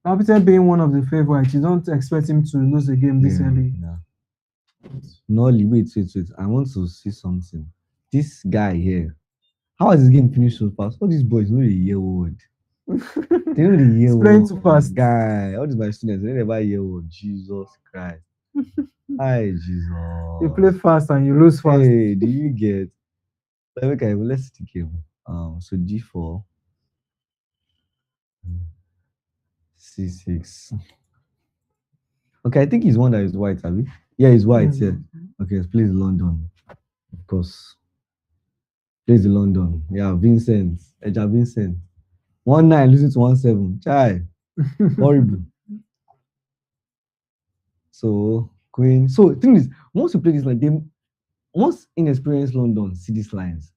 Lapite being one of the favorites, you don't expect him to lose a game this early. Yeah. No, wait. I want to see something. This guy here, how has this game finished so fast? All these boys know the year old. They know the year old. Playing too fast. Guy, all these my students, they never year old. Jesus Christ. Hi, Jesus. You play fast and you lose fast. Hey, do you get? Okay, well, let's see the game. So D4, C6. Okay, I think he's one that is white, have you? Yeah, he's white. Yeah. Okay, let's play the London, of course. Plays the London. Yeah, Vincent. Eja Vincent. 1-9 losing to 1-7. Chai. Horrible. So Queen. So the thing is, once you play this line, once inexperienced London see these lines,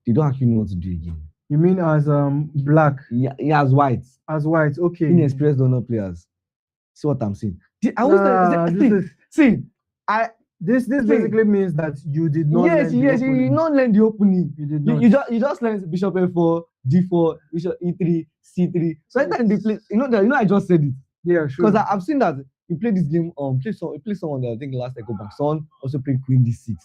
they don't actually know what to do again. You mean as black? Yeah, as white. As white, okay. Inexperienced London players. See what I'm saying? This basically means that you did not. Yes, you did not learn the opening. You did not. You just learned Bishop F4, D4, Bishop E3, C3. So anytime they play, I just said it. Yeah, sure. Because I've seen that you play this game. Play someone that I think last Echo back. Son also played Queen D6,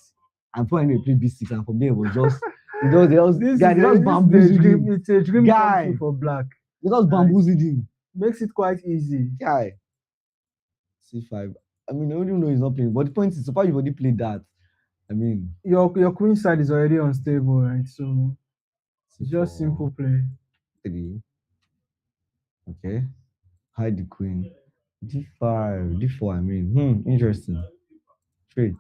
and finally played B6, and from there it was just This guy, is they just bamboozled him. it's a dream come Guy. true for Black. They just bamboozled him. Makes it quite easy. Guy. C5. I mean, I don't even know he's not playing. But the point is, so far you've already played that. I mean, Your queen side is already unstable, right? So it's just C4, simple play. 3. Okay. Hide the queen. D5, D4. I mean, interesting. Trade.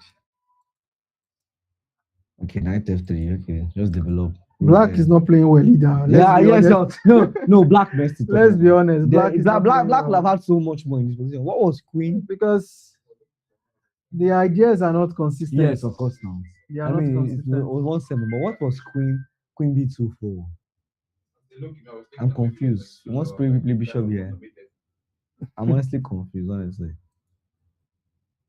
Okay, knight F3. Okay, just develop. Black is not playing well either. Yeah, yes, honest. no, Black messed it up. Let's be honest. Black Black is not playing would have well. had so much more in this position. What was queen? Because the ideas are not consistent. Yes, of course now. They are I not mean, it consistent. was 1-7, but what was queen B2 for? I'm confused. You want to play bishop here? I'm honestly confused, honestly.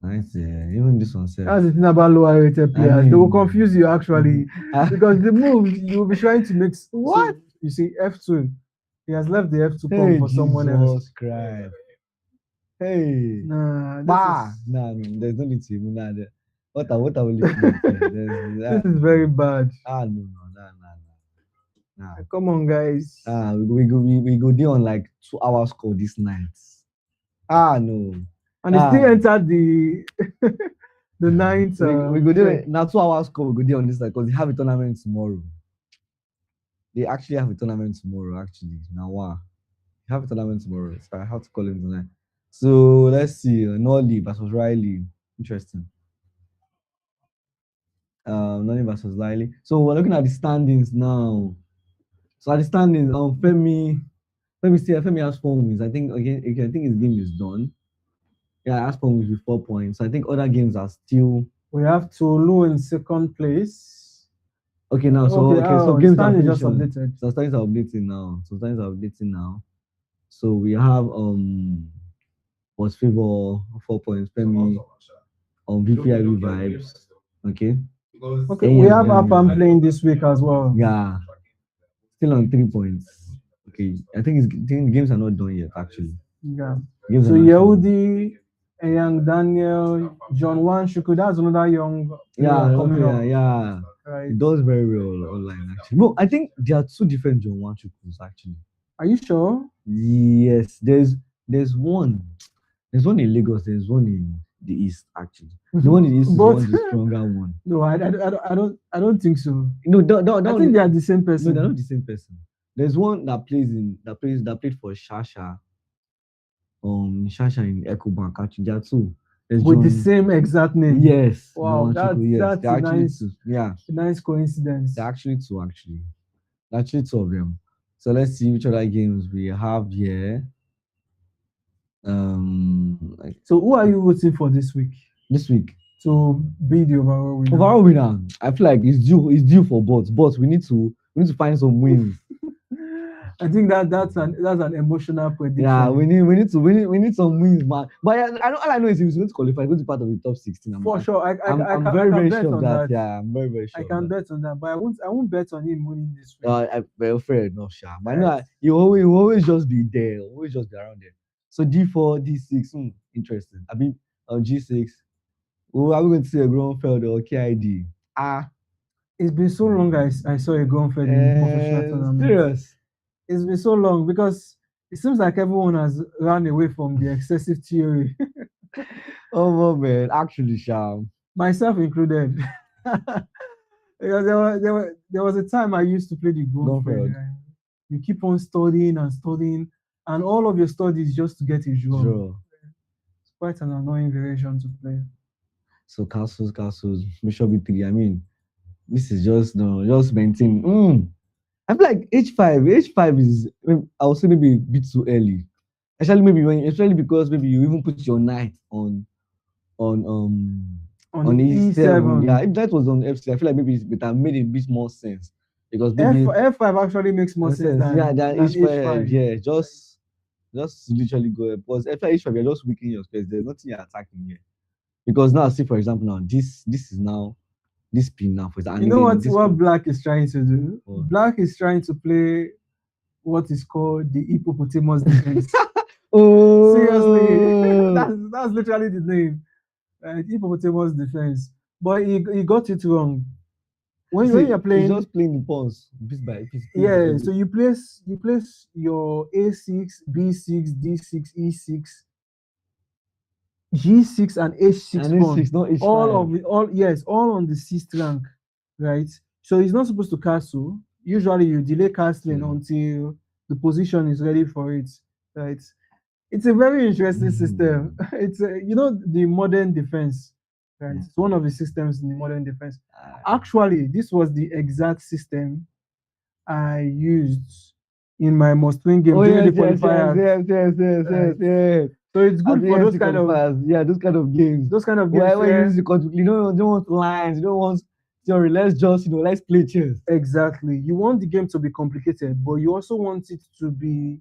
Nice, yeah. Even this one says. That's the thing about lower rated players. They will mean- confuse you actually. Because the move you will be trying to make What? so, you see F2. He has left the F2 pawn Hey, for someone else. Jesus Christ. Hey. Nah, Bah. this, Nah, there's no need to even nah, what are we looking at here? this is very bad. Nah. Come on, guys. We go there on like 2 hours call this night. No. And he still entered the the ninth. We go there now 2 hours call. We go there on this night because they have a tournament tomorrow. They actually have a tournament tomorrow. Actually, now wow, they have a tournament tomorrow. So I have to call him tonight. So let's see. Nolly versus Riley. Interesting. Nolly versus Riley. So we're looking at the standings now. So at the standings, Femi has 4 wins. I think his game is done. Yeah, has 4 wins with 4 points. I think other games are still. We have Tolu in second place. Okay, now so games are just finishing. updated. So standings are updating now. So we have was Favor 4 points. Femi VPIV vibes. Okay. Okay, we have Apam playing this week as well. Yeah. Still on 3 points. Okay. I think the games are not done yet, actually. Yeah. Games So are not done. Yehudi, Young Daniel, John Wanshuku, that's another young player coming up. Yeah. Right. He does very well online, actually. No, I think there are 2 different John Wanshukus, actually. Are you sure? Yes. There's one. There's one in Lagos, there's one in the East, actually. The one in the East is the stronger one. No, I don't think so. No, I think they are the same no, person. they're not the same person. There's one that played for Shasha. Shasha in EcoBank, actually. There are 2. There's With the John- same exact name. Yes. Wow, John Wanshuku, yes. that's They're a actually nice, 2. Yeah. nice coincidence. They're actually 2, actually. They're actually 2 of them. So let's see which other games we have here. So who are you rooting for this week This week. to be the overall winner? Overall winner, I feel like it's due for bots. But we need to find some wins. I think that's an emotional prediction. Yeah, we need some wins, man. But all I know is he's going to qualify, going to be part of the top 16. For sure. I'm very sure of that. Yeah, I'm very sure. I can bet on that, but I won't bet on him winning this week. Well, fair enough, sure. But I know you always just be there, always just be around there. So D4, D6, interesting. I mean, G6. Oh, are we going to see a Grunfeld or KID? It's been so long I saw a Grunfeld in professional tournament. Serious. It's been so long because it seems like everyone has run away from the excessive theory. Oh man, actually, Sham. Myself included. Because there was a time I used to play the Grunfeld. You keep on studying, and all of your studies just to get a draw. Sure. It's quite an annoying variation to play. So castles, bishop B3. I mean, this is just maintain. I feel like H5 is, I would say maybe a bit too early. Especially because maybe you even put your knight on E7. Yeah, if that was on F6, I feel like maybe it would have made a bit more sense. Because maybe F5 actually makes more sense than H5. Yeah, just literally go. Because after H5, you're just weakening your space. There's nothing you're attacking here. Because now, see, for example, now this is now this pin now for example. You know what Black is trying to do? What? Black is trying to play what is called the hippopotamus defense. Oh, seriously, that's literally the name. Hippopotamus defense. But he got it wrong. when See, you're he's playing, just playing the pawns piece by piece. yeah. So you place your A6, B6, D6, E6, G6, and H6 and it's pawn. 6, not H5. All of it, all yes, all on the sixth rank, right? So he's not supposed to castle. Usually, you delay castling Yeah. until the position is ready for it, right? It's a very interesting system. It's the modern defense, right? It's one of the systems in the modern defense. Actually, this was the exact system I used in my must win game Oh during yes, the qualifier. yes. So it's At good the for those NC kind of qualifiers, yeah, those kind of games. games Where you where use the you don't want lines, you don't want theory. Let's just let's play chess. exactly you want the game to be complicated, but you also want it to be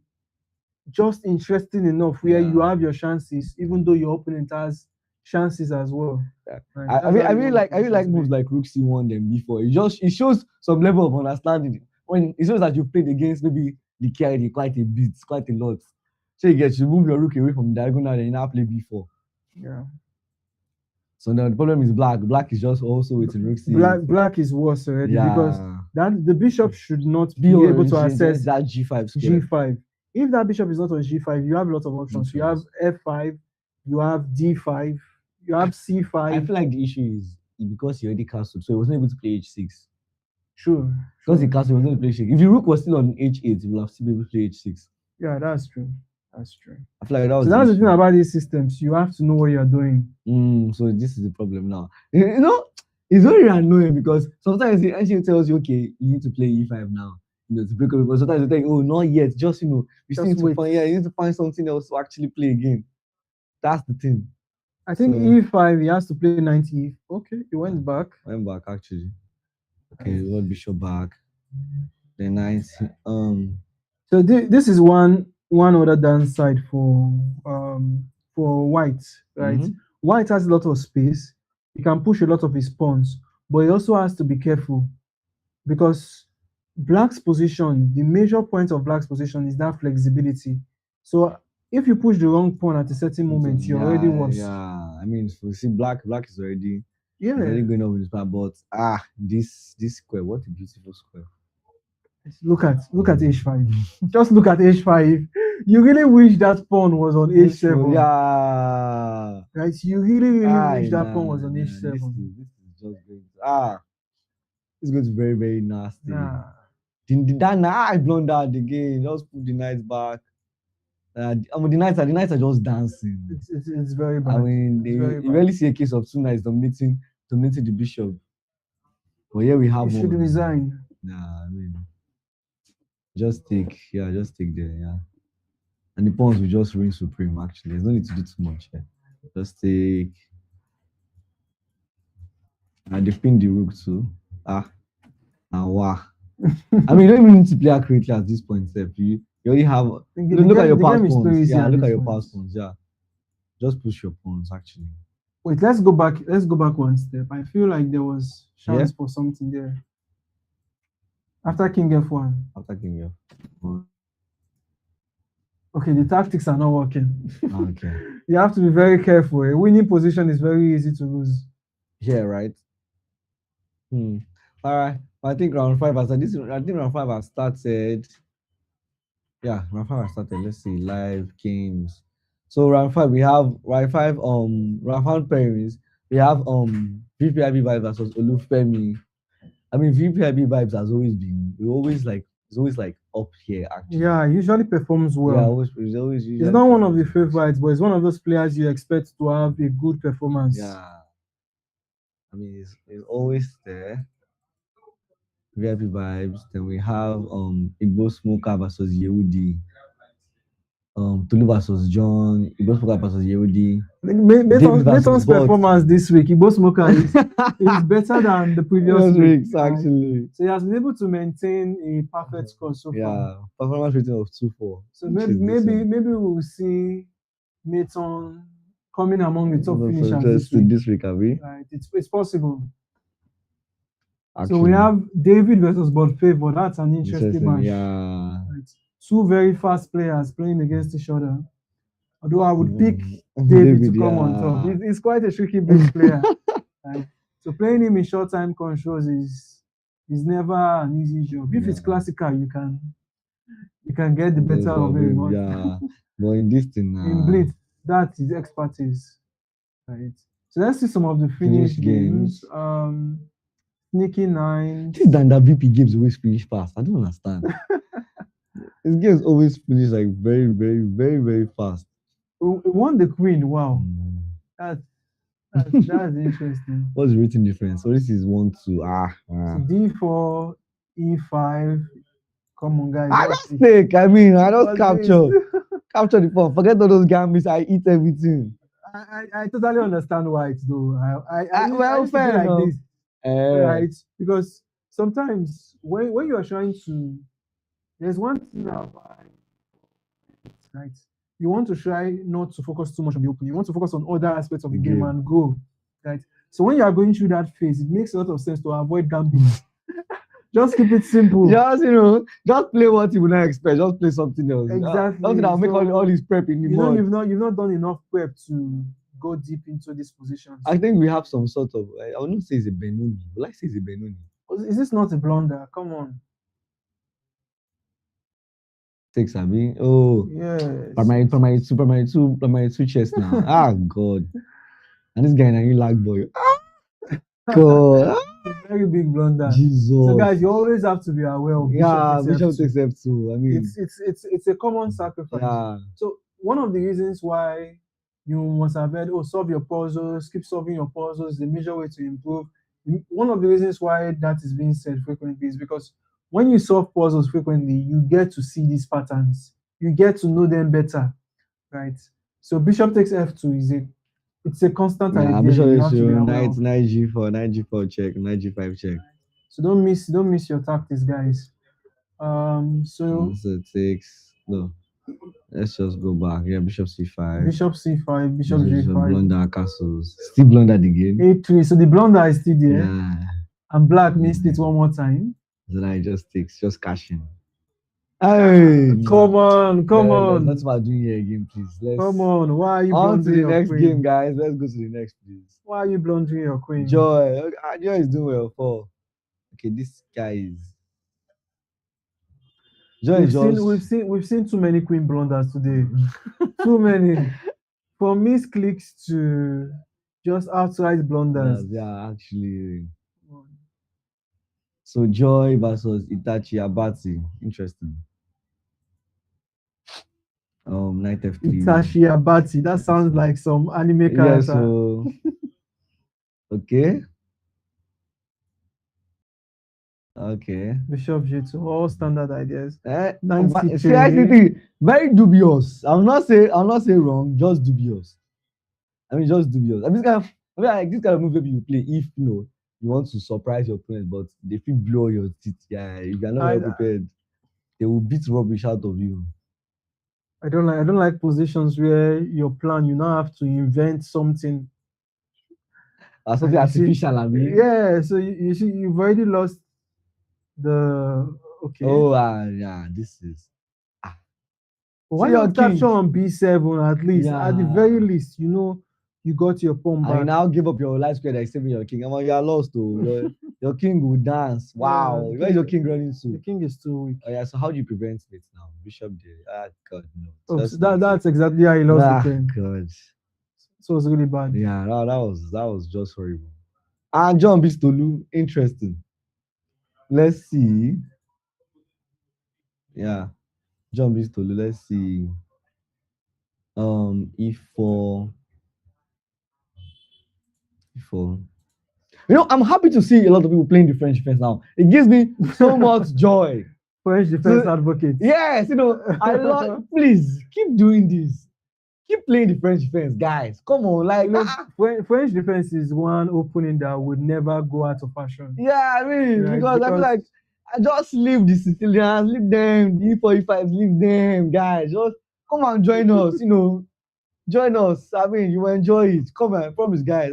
just interesting enough where you Yeah. have your chances, even though your opponent has chances as well. Yeah. Right? I That's mean, how I you really want like the I really position like to moves be. like Rook C1 than before. It shows some level of understanding when it shows that you've played against maybe the KID quite a bit, quite a lot. So you move your Rook away from the diagonal and you now play B4. Yeah. So now the problem is black. Black is just also waiting Rook C. Black is worse already because Yeah. that the bishop should not Be be able to against access that G5 square. G5. If that bishop is not on G5, you have a lot of options. You have F5, you have D5, you have C5. I feel like the issue is because he already castled, so he wasn't able to play H6. Sure. Because he castled, he wasn't able to play H6. If the rook was still on H8, he would have still been able to play H6. Yeah, that's true. That's true. I feel like that was So that's the thing about these systems. You have to know what you're doing. So this is the problem now. It's very annoying because sometimes the NCA tells you, okay, you need to play E5 now. To break up. But sometimes they think, oh, not yet. Just you Just need to wait. find you need to find something else to actually play again. That's the thing. I think So- E5 he has to play 90. Okay, he went back. Went back actually. Okay, we got bishop back. Then 90. So this is one other downside for white, right? Mhm. White has a lot of space. He can push a lot of his pawns, but he also has to be careful because black's position, the major point of black's position is that flexibility. So if you push the wrong pawn at a certain moment, you're already worse. Yeah, I mean, so see, black is already Yeah. going over this part, but this square, what a beautiful square. Look at H5. Just look at H5. You really wish that pawn was on H7. Yeah. Right? You really wish that pawn was on H7. This is just going it's going to be very, very nasty. I blundered again. Just put the knights back. The knights are just dancing. It's very bad. I mean, you rarely see a case of two knights dominating the bishop. But here we have You should one. resign. Nah, I mean, just take there, yeah. And the pawns will just reign supreme, actually. There's no need to do too much here. Just take. They pin the rook too. Wow. I mean, you don't even need to play accurately at this point, Seth. You already have. Look at your pass pawns. Yeah, look at your pass pawns. Yeah. Just push your pawns, actually. Wait, let's go back one step. I feel like there was chance for something there. After King F1. After King F1. Okay, the tactics are not working. Okay. You have to be very careful. A winning position is very easy to lose. Yeah, right. All right. I think round 5 has started. I think round 5 has started. Yeah, round 5 has started. Let's see live games. So round 5 we have round 5 pairings. We have VPIB vibes versus Olufemi. I mean VPIB vibes has always been it's always like up here actually. Yeah, he usually performs well. Yeah, he's not one of the favorites, but he's one of those players you expect to have a good performance. Yeah. I mean it's always there. VIP vibes. Then we have Igbo Smoker versus Yehudi. Tulu versus John. Igbo Smoker versus Yehudi. Nathan's performance this week, Igbo Smoker is better than the previous weeks, actually. So he has been able to maintain a perfect score so far. Yeah, performance rating of 2-4. So maybe we'll see Nathan coming among the top finishers this week, have we? Right, it's possible. Actually, so we have David versus Bodfavor. That's an interesting match. Yeah. Right. Two very fast players playing against each other. Although I would pick David to come on top. He's quite a tricky big player. Right? So playing him in short time controls is It's never an easy job. If it's Yeah. classical, you can get the better of it. But Yeah. But in this thing, in Blitz, that is expertise. Right. So let's see some of the finish finished games. games. Sneaky Nines. This than that VP games always finish fast. I don't understand. These games always finish like very, very, very, very fast. We won the Queen. Wow. Mm. That's that's interesting. What's the rating difference? So this is 1-2. So D4, E5. Come on, guys. I what's just this? take. I mean, I just What's capture, this? capture the phone. Forget all those gambits. I eat everything. I totally understand why it's though. I Well, used to be fair like enough. this, right? Because sometimes when you are trying to, there's one thing about it, right? You want to try not to focus too much on the opening. You want to focus on other aspects of the game and go, right? So when you are going through that phase, it makes a lot of sense to avoid gambling. Just keep it simple. Just just play what you would not expect. Just play something else. Exactly. Something that'll make all So, this prep in the you know, mud. you've not done enough prep to go deep into these positions. I think we have some sort of. I will not say it's a Benoni. Will I say it's a Benoni? Is this not a blunder? Come on. 6, I mean. Oh, Yes. primary two chess now. God. And this guy now you lag boy. God. Very big blunder. Jesus. So guys, you always have to be aware of Bishop Bishop takes F2. I mean, it's a common sacrifice. yeah. So one of the reasons why you must have heard, solve your puzzles, keep solving your puzzles, the major way to improve. One of the reasons why that is being said frequently is because when you solve puzzles frequently, you get to see these patterns. You get to know them better, right? So Bishop takes F2 it's a constant Yeah, idea Bishop you is have to be aware knight of. G4 check, knight G5 check. So don't miss your tactics, guys. So So it takes no. Let's just go back. Yeah, Bishop C5. Bishop C5, Bishop This is a G5, blunder castles. Still blundered again. A3. So the blunder is still there, Yeah. and black missed it one more time. So now it just takes, just cashing. Hey, Come on. Let's not doing here again, please. Let's Come on. Why are you on to blundering the your next queen? game, guys. Let's go to the next, please. Why are you blundering your queen? Joy. Joy is doing well for. Okay, this guy is. Joy is just. We've seen too many queen blunders today. Too many. From misclicks to just outright blunders. Yeah, actually. So Joy versus Itachi Abati. Interesting. Knight F3. Itachi Abati. That sounds like some anime character. Yeah, so okay. Bishop G2, all standard ideas. See, very dubious. I'm not saying wrong, just dubious. I mean, just dubious. I mean, this kind of move maybe you play if you want to surprise your opponent, but they feel blow your teeth. Yeah, if you're not well prepared, they will beat rubbish out of you. I don't like positions where your plan you now have to invent something. Something artificial, I mean. Yeah, so you see, you've already lost the okay. Oh yeah, this is. Why not capture on B7 at least? Yeah. At the very least, you got your pawn back. And you now give up your life square that is saving your king. I mean, you are lost though. your king will dance. Wow. Where is your king running to? The king is too weak. Oh yeah, so how do you prevent it now? Bishop there. God no. Oh, so that's exactly how he lost the king. God. So it was really bad. Yeah, that was just horrible. And John beats Tolu. Interesting. Let's see. Yeah. John beats Tolu. Let's see. E4. I'm happy to see a lot of people playing the French defense now. It gives me so much joy. French defense advocate. Yes, I love. Please keep doing this. Keep playing the French defense, guys. Come on, French defense is one opening that would never go out of fashion. Yeah, I mean, right? because I feel like I just leave the Sicilians, leave them, the E4, leave them, guys. Just come and join us. Join us. I mean, you will enjoy it. Come on, I promise, guys.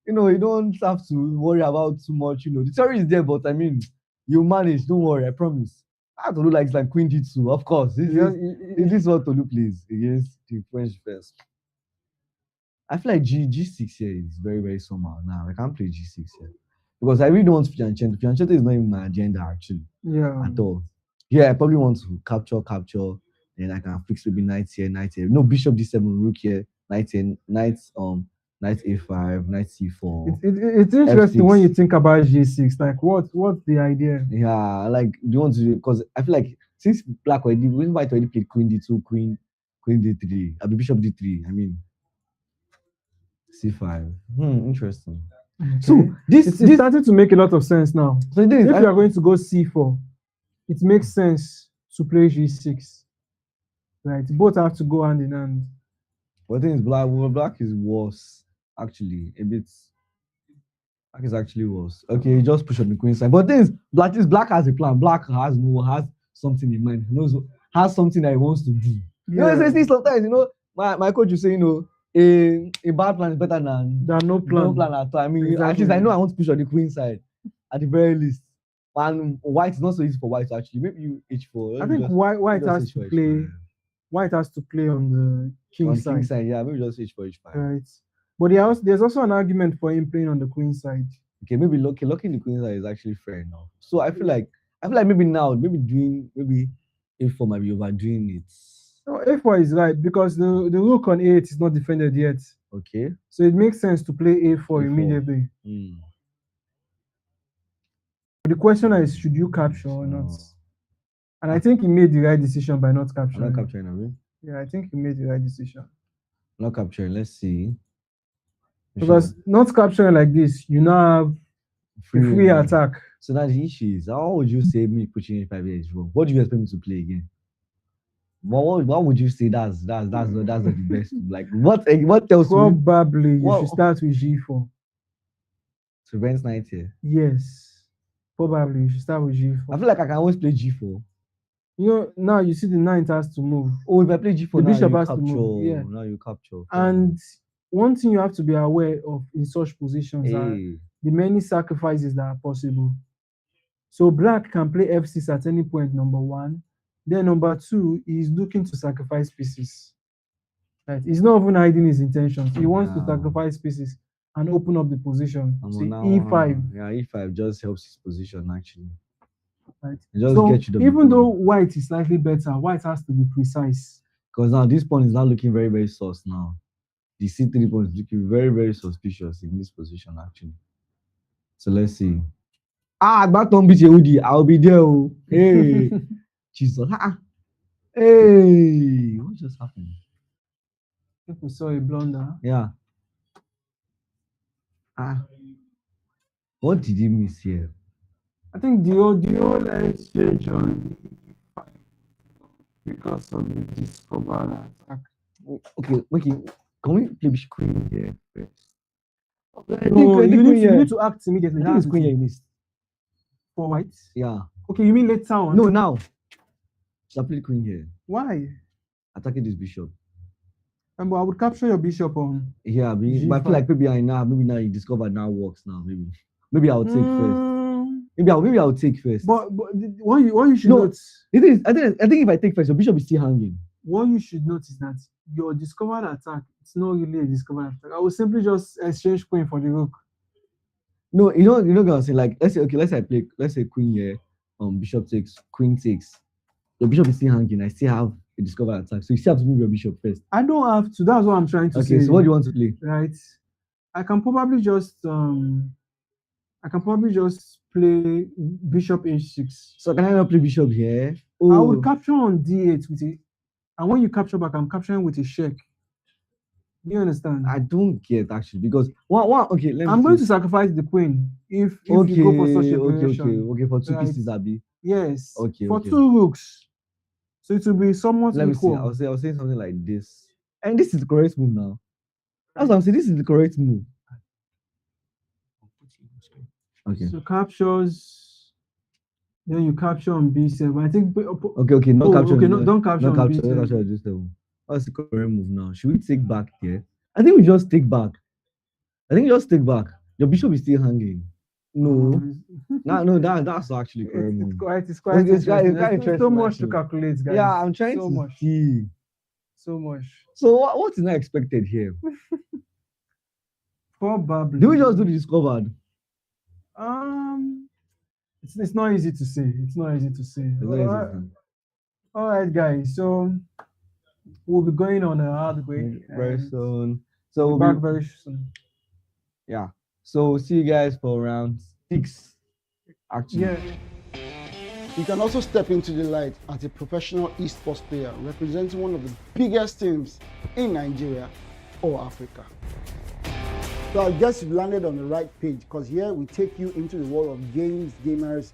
You don't have to worry about too much. The theory is there, but I mean, you manage. Don't worry, I promise. I have to look like Queen D2, of course. This is what Tolu plays against the French defense. I feel like G6 here is very, very somehow. Now I can't play G6 here. because I really don't want Fianchetto. Fianchetto is not even my agenda actually Yeah. at all. Yeah, I probably want to capture, and I can fix maybe knight here, knight here. No, bishop d7, rook here, knight here, knight a5, knight c4. It's interesting when you F6. think about G6. Like, what's the idea? Yeah, like do you want to because I feel like since black already when white already played queen d2, queen d3, I mean bishop d3. I mean c5. Interesting. So Okay. It's this starting to make a lot of sense now. so the thing is, If you are going to go c4, it makes sense to play G6. Right? Both have to go hand in hand. but the thing is black is worse actually a bit. Black is actually worse. Okay, you just push on the queen side. But things black has a plan. Black has something in mind. He knows has something that he wants to do. You know, especially sometimes my coach will say, a bad plan is better than no plan. no plan at all. I mean, Exactly. at least I know I want to push on the queen side at the very least. And white is not so easy for white actually. Maybe you h4. I think white has to play. White has to play on the king on side. king side, yeah. Maybe just h4, h5. Right. But there's also an argument for him playing on the queen side. Okay, maybe locking the queen side is actually fair enough. So I feel like maybe now, maybe a4 might be overdoing it. No, a4 is right because the rook on a8 is not defended yet. Okay. So it makes sense to play a4. Immediately. The question is, should you capture or not? And I think he made the right decision by not capturing. I'm not capturing, are we? Yeah, I think he made the right decision. Not capturing. Let's see. Because not capturing like this, you now have free attack. So that's the issue. How would you say me pushing a5 is wrong? What do you expect me to play again? What would you say that's not the best? Like what tells you? Probably you should start with g4. To rent knight here. Yes. Probably you should start with g4. I feel like I can always play g4. Now you see the knight has to move. Oh, if I play g4, the now bishop you has capture. to move. Yeah. Now you capture. And one thing you have to be aware of in such positions are the many sacrifices that are possible. So black can play f6 at any point, number one. Then number two, he's looking to sacrifice pieces. Right? He's not even hiding his intentions. He wants to sacrifice pieces and open up the position. See, e5. Yeah, e5 just helps his position actually. Right. Just so get you the even though white is slightly better, white has to be precise. Because now this pawn is not looking very, very sus now. The c3 pawn is looking very, very suspicious in this position actually. So let's see. Back on BTOD, I'll be there. Oh. Hey, Jesus. Hey, what just happened? I think we saw a blunder. Yeah. What did he miss here? I think the whole exchange on because of the discovered attack. Okay. Can we play bishop queen here first? No, you need to act immediately. That is queen here you missed. For white? Yeah. Okay, you mean later on? No, now. Should I play queen here? Why? Attacking this bishop. But I would capture your bishop on. Yeah, but I feel like maybe now you discovered now works now. Maybe I'll take first. Maybe I'll take first. But what you should note. It is. I think if I take first, your bishop is still hanging. What you should note is that your discovered attack, it's not really a discovered attack. I will simply just exchange queen for the rook. No, you know what I'm saying? Like let's say queen here, bishop takes, queen takes. Your bishop is still hanging. I still have a discovered attack. So you still have to move your bishop first. I don't have to. That's what I'm trying to say. Okay, so what do you want to play? Right. I can probably just play bishop h6. So can I not play bishop here? Oh. I would capture on d8 with it. And when you capture back, I'm capturing with a check. Do you understand? I don't get actually because okay. I'm going to sacrifice the queen if you go for such a variation. Okay, for two pieces, Abby. Yes. Okay. For two rooks. So it will be somewhat Let me equal. see. I'll say something like this. And this is the correct move now. That's what I'm saying. This is the correct move. Okay. So captures. Then you capture on b7. I think. Okay. Not capture. Okay. No, don't capture on b7. Don't capture this level. That's the correct move now. Should we take back here? I think we just take back. Your bishop is still hanging. No. No, that's actually correct move. It's quite interesting. So much actually to calculate, guys. Yeah, I'm trying to see. So much. So what is not expected here? Probably. Do we just do the discovered? It's not easy to say. It's not easy to say. It's not easy to All right, guys. So we'll be going on a hard break. say. Very and soon. We'll So be back very soon. yeah. So we'll see you guys for round 6. Actually. Yeah. You can also step into the light as a professional esports player representing one of the biggest teams in Nigeria or Africa. So I guess you've landed on the right page, because here we take you into the world of games, gamers,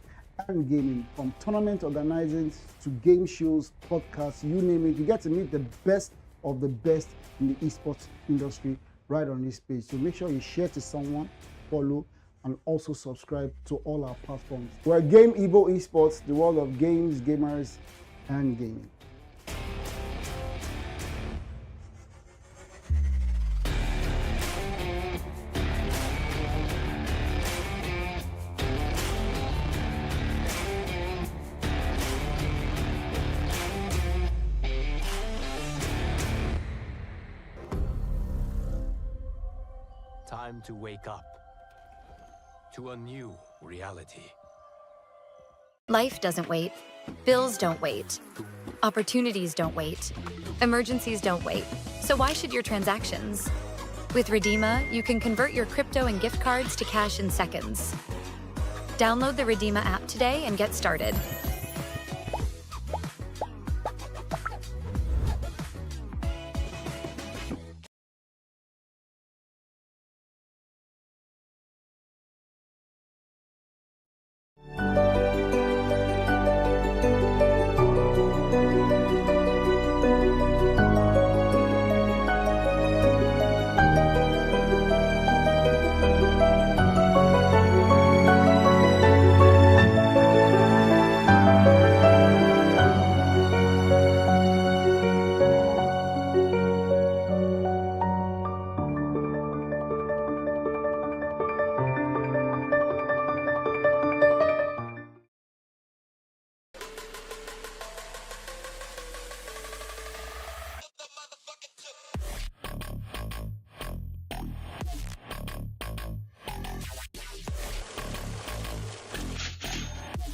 and gaming. From tournament organizing to game shows, podcasts, you name it. You get to meet the best of the best in the esports industry right on this page. So make sure you share to someone, follow, and also subscribe to all our platforms. We're Game Evo Esports, the world of games, gamers, and gaming. Time to wake up to a new reality. Life doesn't wait. Bills don't wait. Opportunities don't wait. Emergencies don't wait. So why should your transactions? With Redeema, you can convert your crypto and gift cards to cash in seconds. Download the Redeema app today and get started.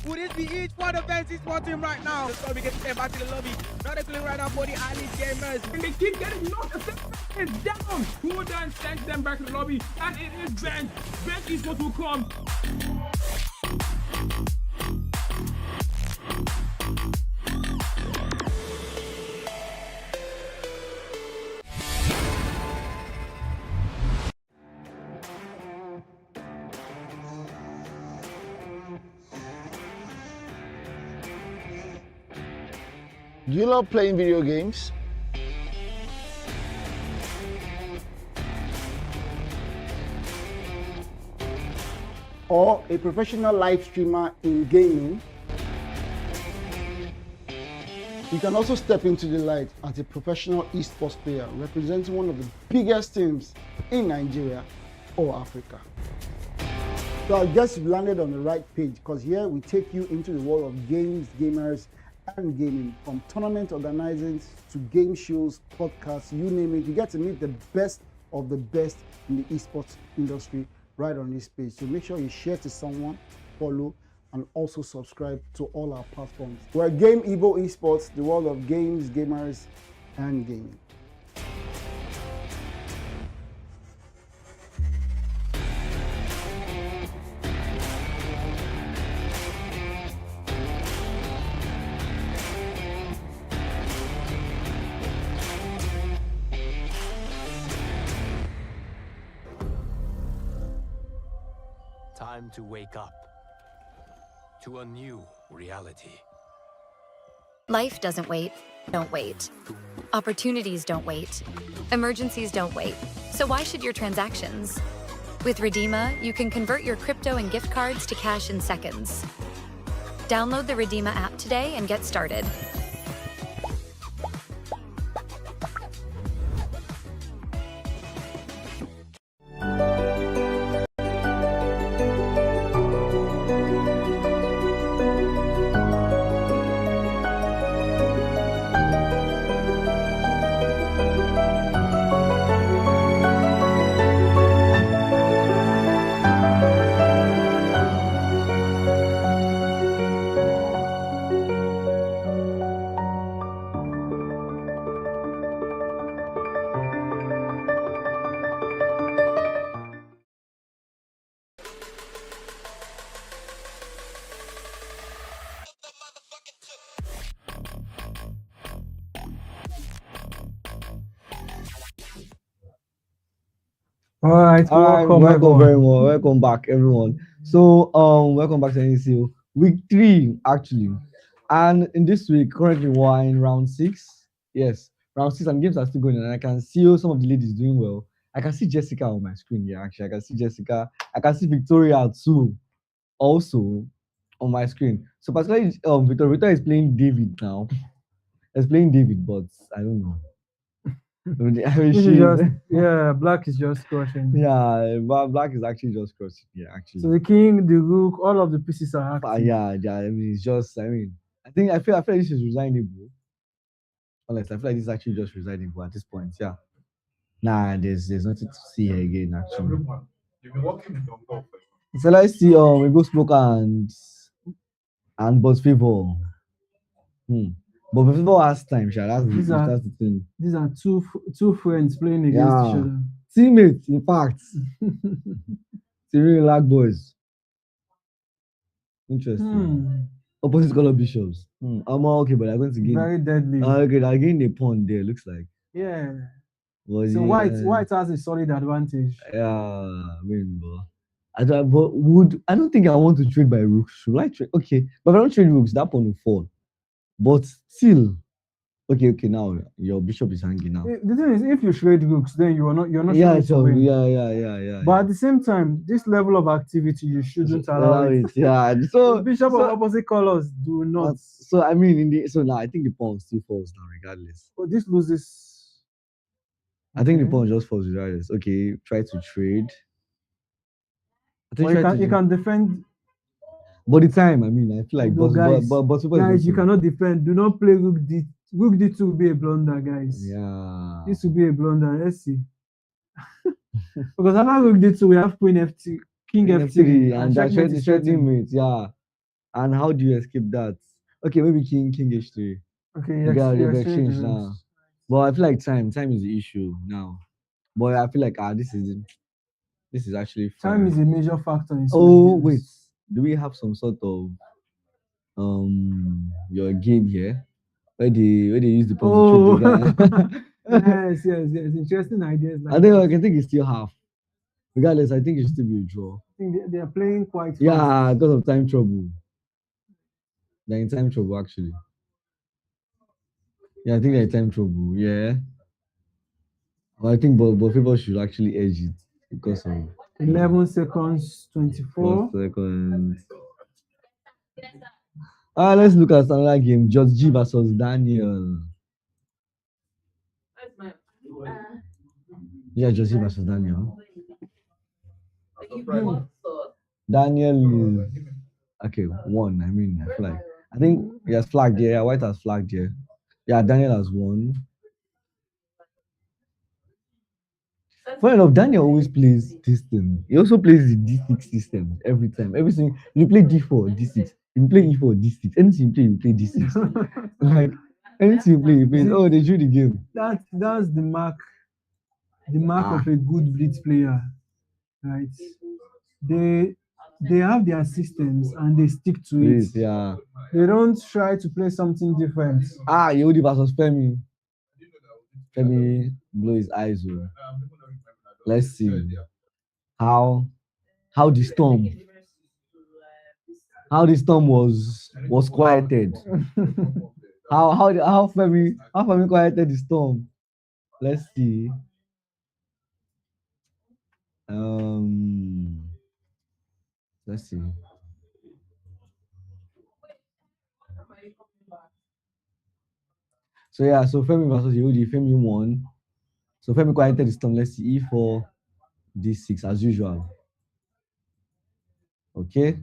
Would it be each one of them esports team right now? Let's go, we get back to the lobby. Now they're playing right now for the Alice gamers. And they keep getting knocked. It's down. Who then sends them back to the lobby? And it is Ben. Ben esports will come. Do you love playing video games? Or a professional live streamer in gaming? You can also step into the light as a professional esports player representing one of the biggest teams in Nigeria or Africa. So I guess you've landed on the right page, because here we take you into the world of games, gamers, and gaming. From tournament organizing to game shows, podcasts, you name it. You get to meet the best of the best in the esports industry right on this page. So make sure you share to someone, follow, and also subscribe to all our platforms. We're Game Evo Esports, the world of games, gamers, and gaming. Time to wake up to a new reality. Life doesn't wait. Don't wait. Opportunities don't wait. Emergencies don't wait. So why should your transactions? With Redeema, you can convert your crypto and gift cards to cash in seconds. Download the Redeema app today and get started. All right, All right, welcome welcome everyone. very much. Welcome back, everyone. So, welcome back to NCO week 3 actually, and in this week currently we're in round 6. Yes, round 6, and games are still going on. And I can see some of the ladies doing well. I can see Jessica on my screen here. Actually, I can see Jessica. I can see Victoria too, also on my screen. So particularly, Victoria is playing David now. Is playing David, but I don't know. I mean, This is just black is just crushing. yeah, black is actually just crossing. Yeah, actually. So the king, the rook, all of the pieces are active. Yeah. I mean, it's just. I mean, I feel like this is resignable. Honestly, I feel like this is actually just resignable at this point. Yeah. Nah, there's nothing to see here again. Actually. You've been working with your golf. So let's see. We go smoke and both favor. But favor has time. Sha. That's the thing. These are two friends playing against each Yeah. other. Teammates, in fact. Really like boys. Interesting. Opposite color bishops. I'm okay, but I'm going to gain. Very deadly. Okay, I gain the pawn there. Looks like. Yeah. But So yeah, white has a solid advantage. Yeah, I mean, but I don't think I want to trade by rooks. Should I trade? Okay, but if I don't trade rooks, that pawn will fall. But still, okay. Now your bishop is hanging now. The thing is, if you trade rooks, then you're not Yeah, sure to win. yeah. But at the same time, this level of activity you shouldn't allow it. Yeah. So bishop of opposite colors do not. So I mean, so now I think the pawn still falls now, regardless. But this loses. I think the pawn just falls regardless. Okay, try to trade. I think you can defend. But the time, I mean, I feel like, guys, you cannot defend. Do not play rook d. Rook d2 will be a blunder, guys. Yeah. This will be a blunder. Let's see. Because after rook d2, we have queen f2, king f3, and that's threatening mate. Yeah. And how do you escape that? Okay, maybe king h3. Okay, you exchange now. But I feel like time is the issue now. But I feel like this is actually fun. Time is a major factor in wait, do we have some sort of your game here where they use the pawn to trade the guy? yes, interesting ideas. I think it's still half. Regardless, I think it should still be a draw. I think they are playing quite fast. Yeah, because of time trouble. They're in time trouble actually. Yeah, I think they're in time trouble. Yeah. Well, I think both people should actually edge it because of 11 seconds, 24 seconds. Let's look at another game. Just G versus Daniel. Yeah, Just G versus Daniel. Daniel is okay. One. I mean, I feel like I think he has flagged here. Yeah, white has flagged here. Yeah, Daniel has won. Funny enough, Daniel always plays this thing. He also plays the D6 system every time. Everything you play D4, D6. You play E4, D6. Anything you play D6. Like anything you play. Oh, they drew the game. That's the mark. The mark of a good blitz player, right? They have their systems and they stick to it. Yeah. They don't try to play something different. Yehudi versus Femi. Femi blow his eyes over. Let's see how the storm was quieted. how Femi quieted the storm. Let's see. Let's see. So yeah, so Femi versus Yehudi. Femi won. So Femi quieted the storm. Let's see. E4, D6 as usual. Okay.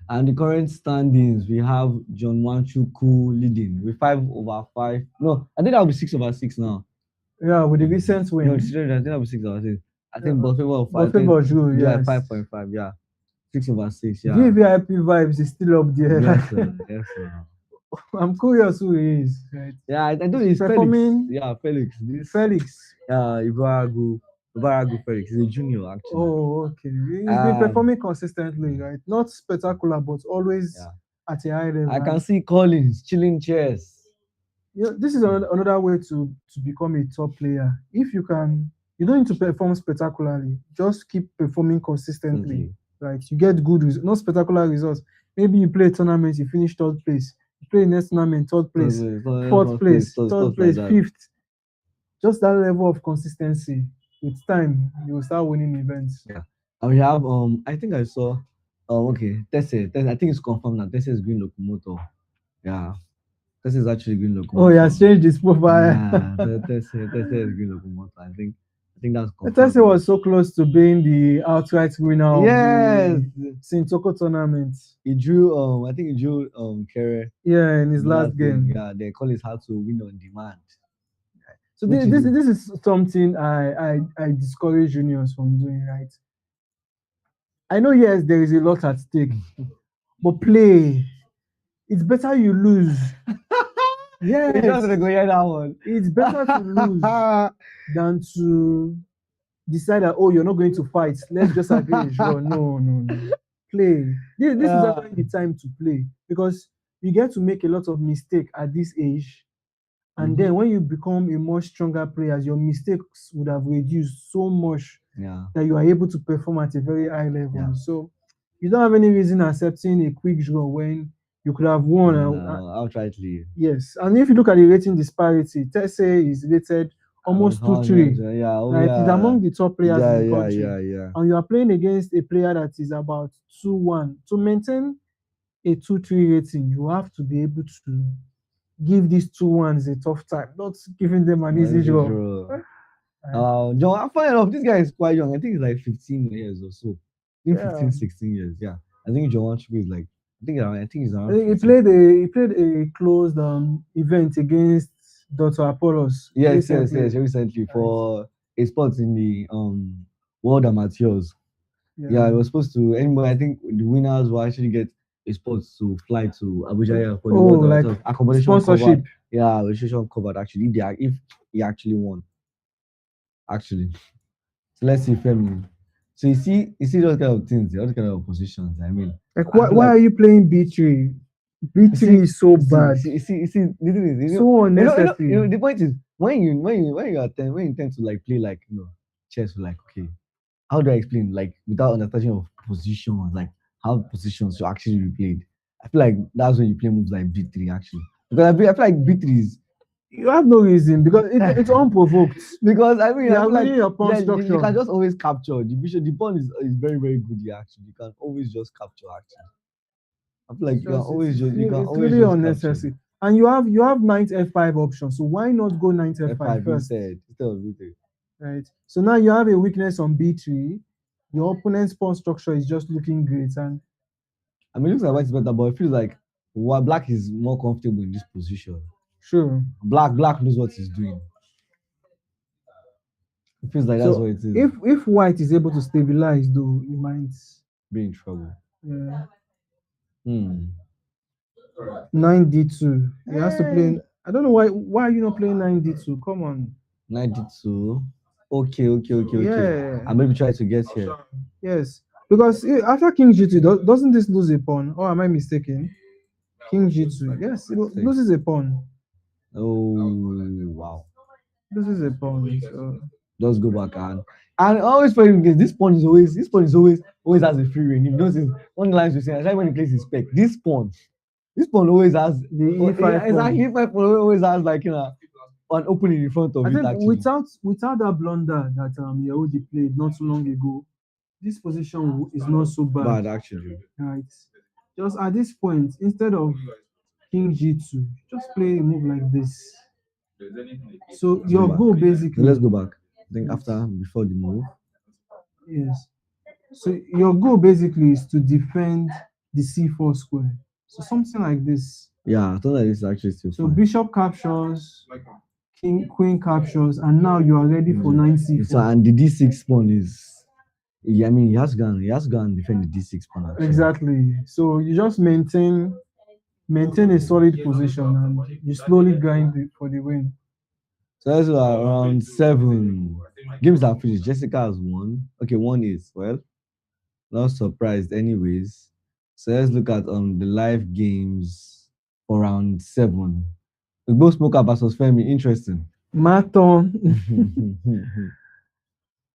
And the current standings, we have John Wanchuku leading with 5/5. No, I think that'll be 6/6 now. Yeah, with the recent win. No, I think that'll be 6/6. I think both favor of 5. Yeah, 5.5. Yeah, 6/6. Yeah. VVIP vibes is still up there. Yes, sir. Yes, sir. I'm curious who he is. Right? Yeah, I know he's performing. Felix. Yeah, Felix. Felix. Ibaragu Felix. He's a junior actually. Oh, okay. He's been performing consistently, right? Not spectacular, but always at a high level. I can see Collins chilling chairs. Yeah, this is another way to become a top player. If you can You don't need to perform spectacularly. Just keep performing consistently. Right? You get good results, not spectacular results. Maybe you play a tournament, you finish third place. You play next tournament, third place, fourth place, third place, fifth. Just that level of consistency. With time, you will start winning events. Yeah. And we have I think I saw okay, Tese. I think it's confirmed now. Tese is green locomotive. Yeah. Tese is actually green locomotive. Oh, he has changed his profile. Yeah, Tese is green locomotive. I think that's confirmed. Tese was so close to being the outright winner of Yes. the Sintoko tournament. He drew I think he drew Kere. Yeah, in his last game. Yeah, they call it how to win on demand. So this is something I discourage juniors from doing, right? I know, yes, there is a lot at stake, but play. It's better you lose. Yes, that one. It's better to lose than to decide that, oh, you're not going to fight. Let's just agree. Sure. No. Play. This is actually the time to play, because you get to make a lot of mistakes at this age. And then when you become a much stronger player, your mistakes would have reduced so much that you are able to perform at a very high level. Yeah. So you don't have any reason accepting a quick draw when you could have won. Outrightly. Yes. And if you look at the rating disparity, Tese is rated almost 2-3. Yeah, right? He's among the top players in the country. Yeah. And you are playing against a player that is about 2-1. To maintain a 2-3 rating, you have to be able to give these 2-1s a tough time, not giving them an easy draw. John, funny enough, this guy is quite young. I think he's like 15 years or so. 15, 16 years. Yeah. I think John Chubu is like, I think he's around. He played a closed event against Dr. Apollos. Yes, recently for a spot in the World Amateurs. Yeah, it was supposed to. Anyway, I think the winners will actually get a spot to fly to Abuja for the World accommodation sponsorship. Covered. Yeah, registration covered actually. If he actually won. Actually. So let's see Femi. So you see those kind of things, those kind of positions. I mean, like why are you playing B3? B3 is so bad. You see, the thing is, so unnecessary. The point is when you intend to like play like chess, like okay, how do I explain like without understanding of positions, like how positions should actually be played? I feel like that's when you play moves like B3 actually, because I feel like B3 is. You have no reason because it's unprovoked. Because I mean, I feel like you can just always capture the vision. The pawn is very, very good here. Actually, you can always just capture. Actually, I feel like you can always really unnecessary. Capture. And you have knight f5 option. So why not go knight f5 first instead of b3? Right. So now you have a weakness on b3. Your opponent's pawn structure is just looking great, and I mean, it looks like white is better, but it feels like black is more comfortable in this position. Sure. Black knows what he's doing. It feels like that's what it is. If white is able to stabilize, though, he might be in trouble. Yeah. 9d2. He has to play. I don't know why are you not playing 9d2? Come on. 9d2. Okay. Yeah. I maybe try to get here. Yes. Because after King G2, doesn't this lose a pawn? Or am I mistaken? King G2. Yes, it loses a pawn. Oh wow! This is a pawn. So. Just go back and always for him because this pawn is always has a free reign. You notice one line you say, especially when he plays his spec, this pawn always has the E5 exactly E5 pawn always has like an opening in front of it. I think without that blunder that Yehudi played not too long ago, this position is not so bad. Actually. Right. Just at this point, instead of King G2, just play a move like this. So your goal basically. Let's go back. I think before the move. Yes. So your goal basically is to defend the C4 square. So something like this. Yeah, I thought that is actually still. So bishop captures, queen captures, and now you are ready for 9c4. So and the d6 pawn is. Yeah, I mean, he has gone and defend the d6 pawn. Actually. Exactly. So you just maintain a solid position and you slowly grind it for the win. So that's around 7 games are finished. Jessica has won. Okay, 1 is not surprised anyways. So let's look at the live games for round 7. We both Smoker versus Femi. Interesting. Marathon.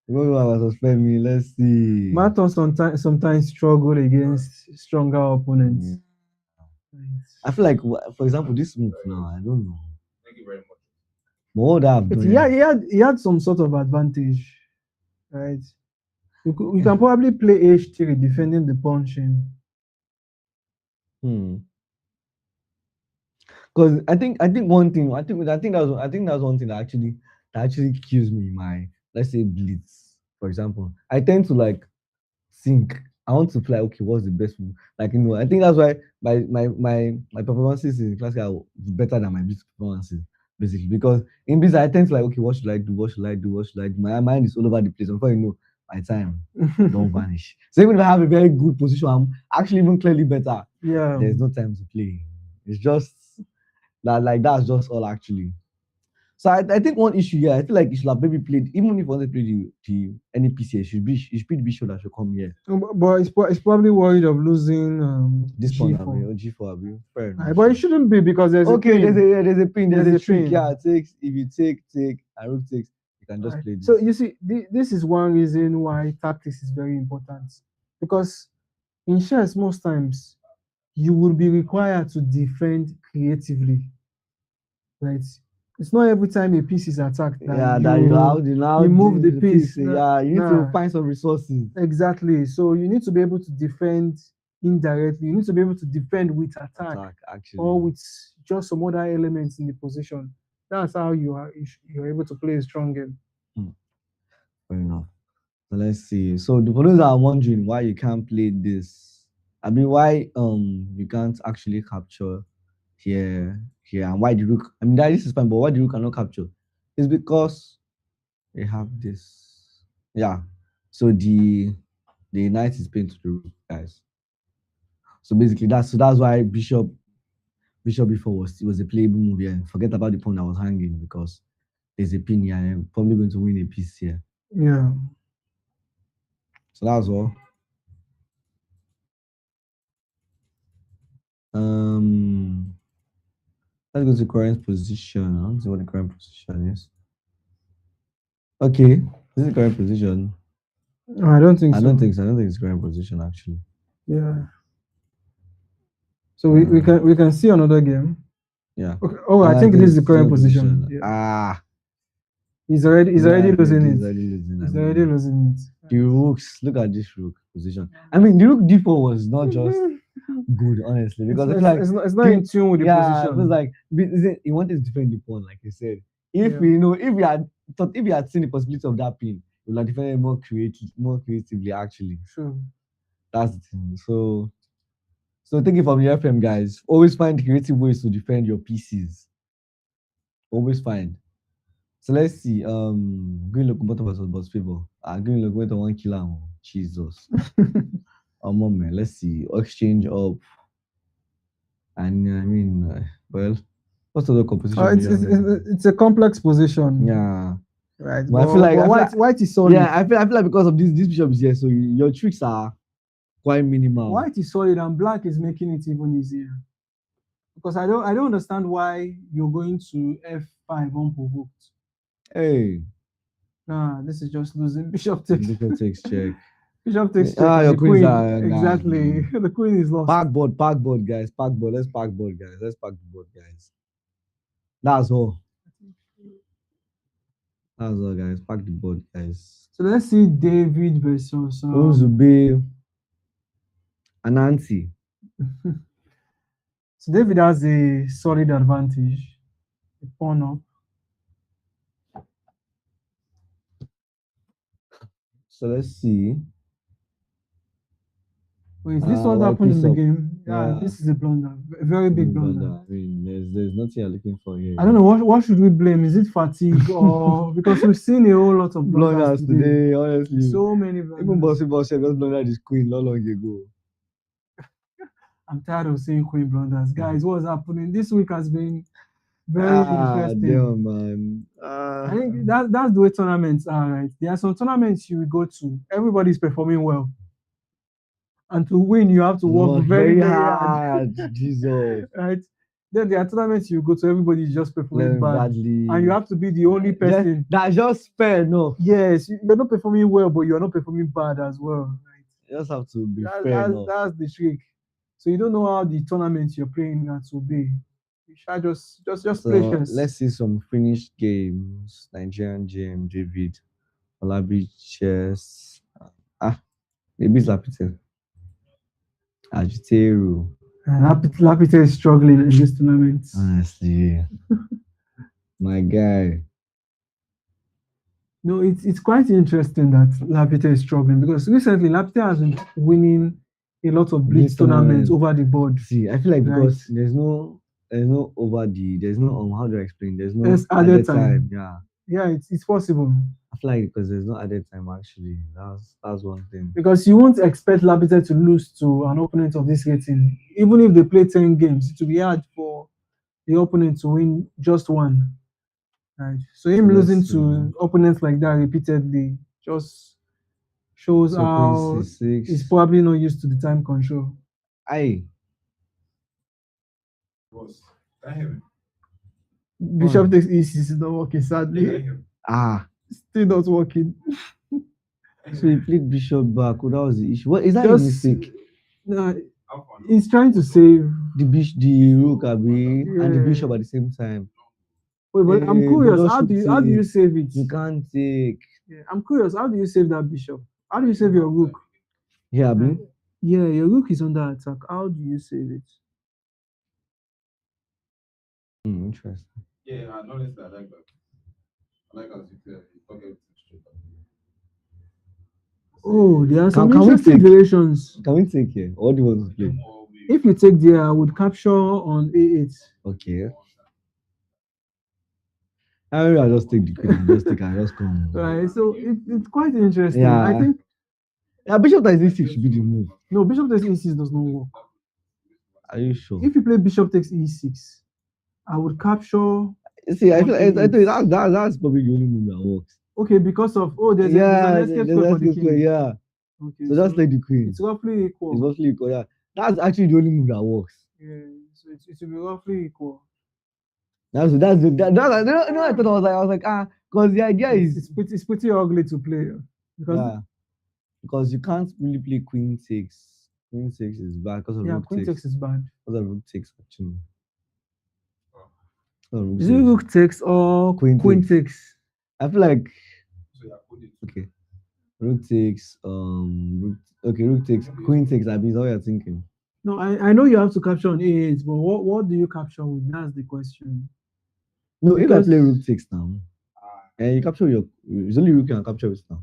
Remember versus Femi. Let's see. Maton sometimes struggle against stronger opponents. Mm. I feel like, for example, this move now, I don't know. Thank you very much. But what would I have But done? he had some sort of advantage, right? We can probably play H3 defending the punching. Because I think one thing I think that's one thing that actually kills me my, let's say, blitz, for example. I tend to like think I want to play, okay, what's the best move? Like, I think that's why my performances in classic are better than my blitz performances, basically. Because in blitz I tend to like, okay, what should I do? What should I do? What should I do? My mind is all over the place. Before you know, my time don't vanish. So even if I have a very good position, I'm actually even clearly better. Yeah. There's no time to play. It's just that, like, that's just all actually. So I think one issue here, I feel like you should have maybe played, even if you want to play the NPC, it should be sure that should come here. But it's probably worried of losing This G4. point, G4, fair enough. But it shouldn't be because there's a pin. There's a pin, there's a trick. pin. Yeah, it takes, if you take, and rook takes, you can just play this. So you see, this is one reason why tactics is very important. Because in chess, most times, you will be required to defend creatively. Right? It's not every time a piece is attacked that you move the piece. Yeah, you need to find some resources. Exactly. So you need to be able to defend indirectly. You need to be able to defend with attack actually, or with just some other elements in the position. That's how you're able to play a strong game. Fair enough. So let's see. So the those are wondering why you can't play this. I mean, why you can't actually capture here, and why the rook. I mean, this is fine, but why the rook cannot capture? It's because they have this. Yeah. So the knight is pinned to the rook, guys. So basically, that's why bishop before was a playable move here. Forget about the pawn that was hanging because there's a pin here and I'm probably going to win a piece here. Yeah. So that's all. Let's go to current position. I don't see what the current position is. Okay, this is the current position. I don't think so. I don't think it's current position actually. Yeah. So we can see another game. Yeah. Okay. Oh, I think this is the current position. Yeah. He's already losing it. He's already losing it. The rooks. Look at this rook position. I mean, the rook d4 was not just good, honestly, because it's not in tune with the position. It was like he wanted to defend the pawn, like I said. If we had seen the possibility of that pin, we would have defended more creatively, actually. Sure. That's the thing. So take it from the FM, guys. Always find creative ways to defend your pieces. Always find. So let's see. Green locomotive versus boss favor. Green locomotive 1 killer. Jesus. Man. Let's see. Exchange up. And I mean, well, what's the composition? It's a complex position. Yeah. Right. But I feel like white is solid. Yeah, I feel like because of this bishop is here, so your tricks are quite minimal. White is solid and black is making it even easier. Because I don't understand why you're going to f5 unprovoked. Hey. Nah, this is just losing. Bishop takes check. Bishop takes check. Your queen exactly. The queen is lost. Parkboard, guys. Parkboard. Let's parkboard, guys. Let's park the board, guys. That's all. That's all, guys. Park the board, guys. So let's see David versus Ozube Anansi. So David has a solid advantage. A pawn up. So let's see. Wait, is this what happened in the game? Yeah, this is a blunder. A very big blunder. I mean, there's nothing you're looking for here. I don't know what should we blame? Is it fatigue or because we've seen a whole lot of blunders today, honestly. So many blunders. Even Bossy just blundered his queen not long ago. I'm tired of seeing queen blunders. Guys, what's happening? This week has been very interesting. Damn, man. I think that's the way tournaments are, right? There are some tournaments you will go to, everybody's performing well. And to win, you have to work very hard. Jesus. Right? Then there are tournaments you go to, everybody is just performing Learn bad. badly. And you have to be the only person. That's just fair enough. Yes, you're not performing well, but you're not performing bad as well. Right? You just have to be fair enough. That's the trick. So you don't know how the tournament you're playing at will be. You should just So patience. let's see some finished games. Nigerian GM David Olabi Chess. Maybe Lapite. Agiteru. Lapite is struggling in this tournament. Honestly. My guy. No, it's quite interesting that Lapite is struggling because recently Lapite has been winning a lot of blitz tournaments over the board. See, I feel like Right. because there's no how do I explain? There's no There's added added time. time. Yeah. Yeah, it's possible. I feel like because there's no added time actually. That's one thing. Because you won't expect Lapite to lose to an opponent of this rating. Even if they play 10 games, it will be hard for the opponent to win just one. Right. So him Let's losing see. to opponents like that repeatedly just shows So how Queen C6. he's probably not used to the time control. Aye. Boss, can you hear me? Bishop takes E6 is not working, Can you sadly. hear me? Still not working. So he played Bishop back. Oh, that was the issue. What is that a Just mistake? no, Have fun. he's trying to save. The rook Abi and the Yeah. bishop at the same time. Wait, but I'm Eh, curious. but How do you shooting. save it? You can't take. Yeah, I'm curious. How do you save that bishop? How do you save your rook? Yeah, Abi. Yeah, your rook is under attack. How do you save it? Interesting. Yeah, and honestly, I like that. I like as you clear. You talk everything straight. Oh, there are some Can we interesting take- variations. Can we take here? What do you want to play? If you take there, I would capture on A8. Okay. I'll just take the queen. Just come. Right, so it's quite interesting. Yeah. I think Yeah, bishop takes E6 should be the move. no, bishop takes E6 does not work. Are you sure? If you play bishop takes E6, I would capture. See, I feel I Okay. think that's probably the only move that works. Okay, because of there's Yeah, an escape there's square for the escape square, king. yeah. Okay, So just take the queen. it's roughly equal. It's roughly equal. Yeah, that's actually the only move that works. Yeah, so it will be roughly equal. I thought I was like, because the idea is It's pretty ugly to play because because you can't really play queen takes. Queen takes is bad because of rook queen takes. takes is bad. Because of rook takes actually. Is it rook takes or Queen queen takes. takes? I feel like So yeah, put it. okay. Rook takes rook takes queen takes. I mean, is what you're thinking. No, I know you have to capture on A8, but what do you capture with? That's the question. No, if I Because- play rook takes now, and you capture it's only rook you can capture it now.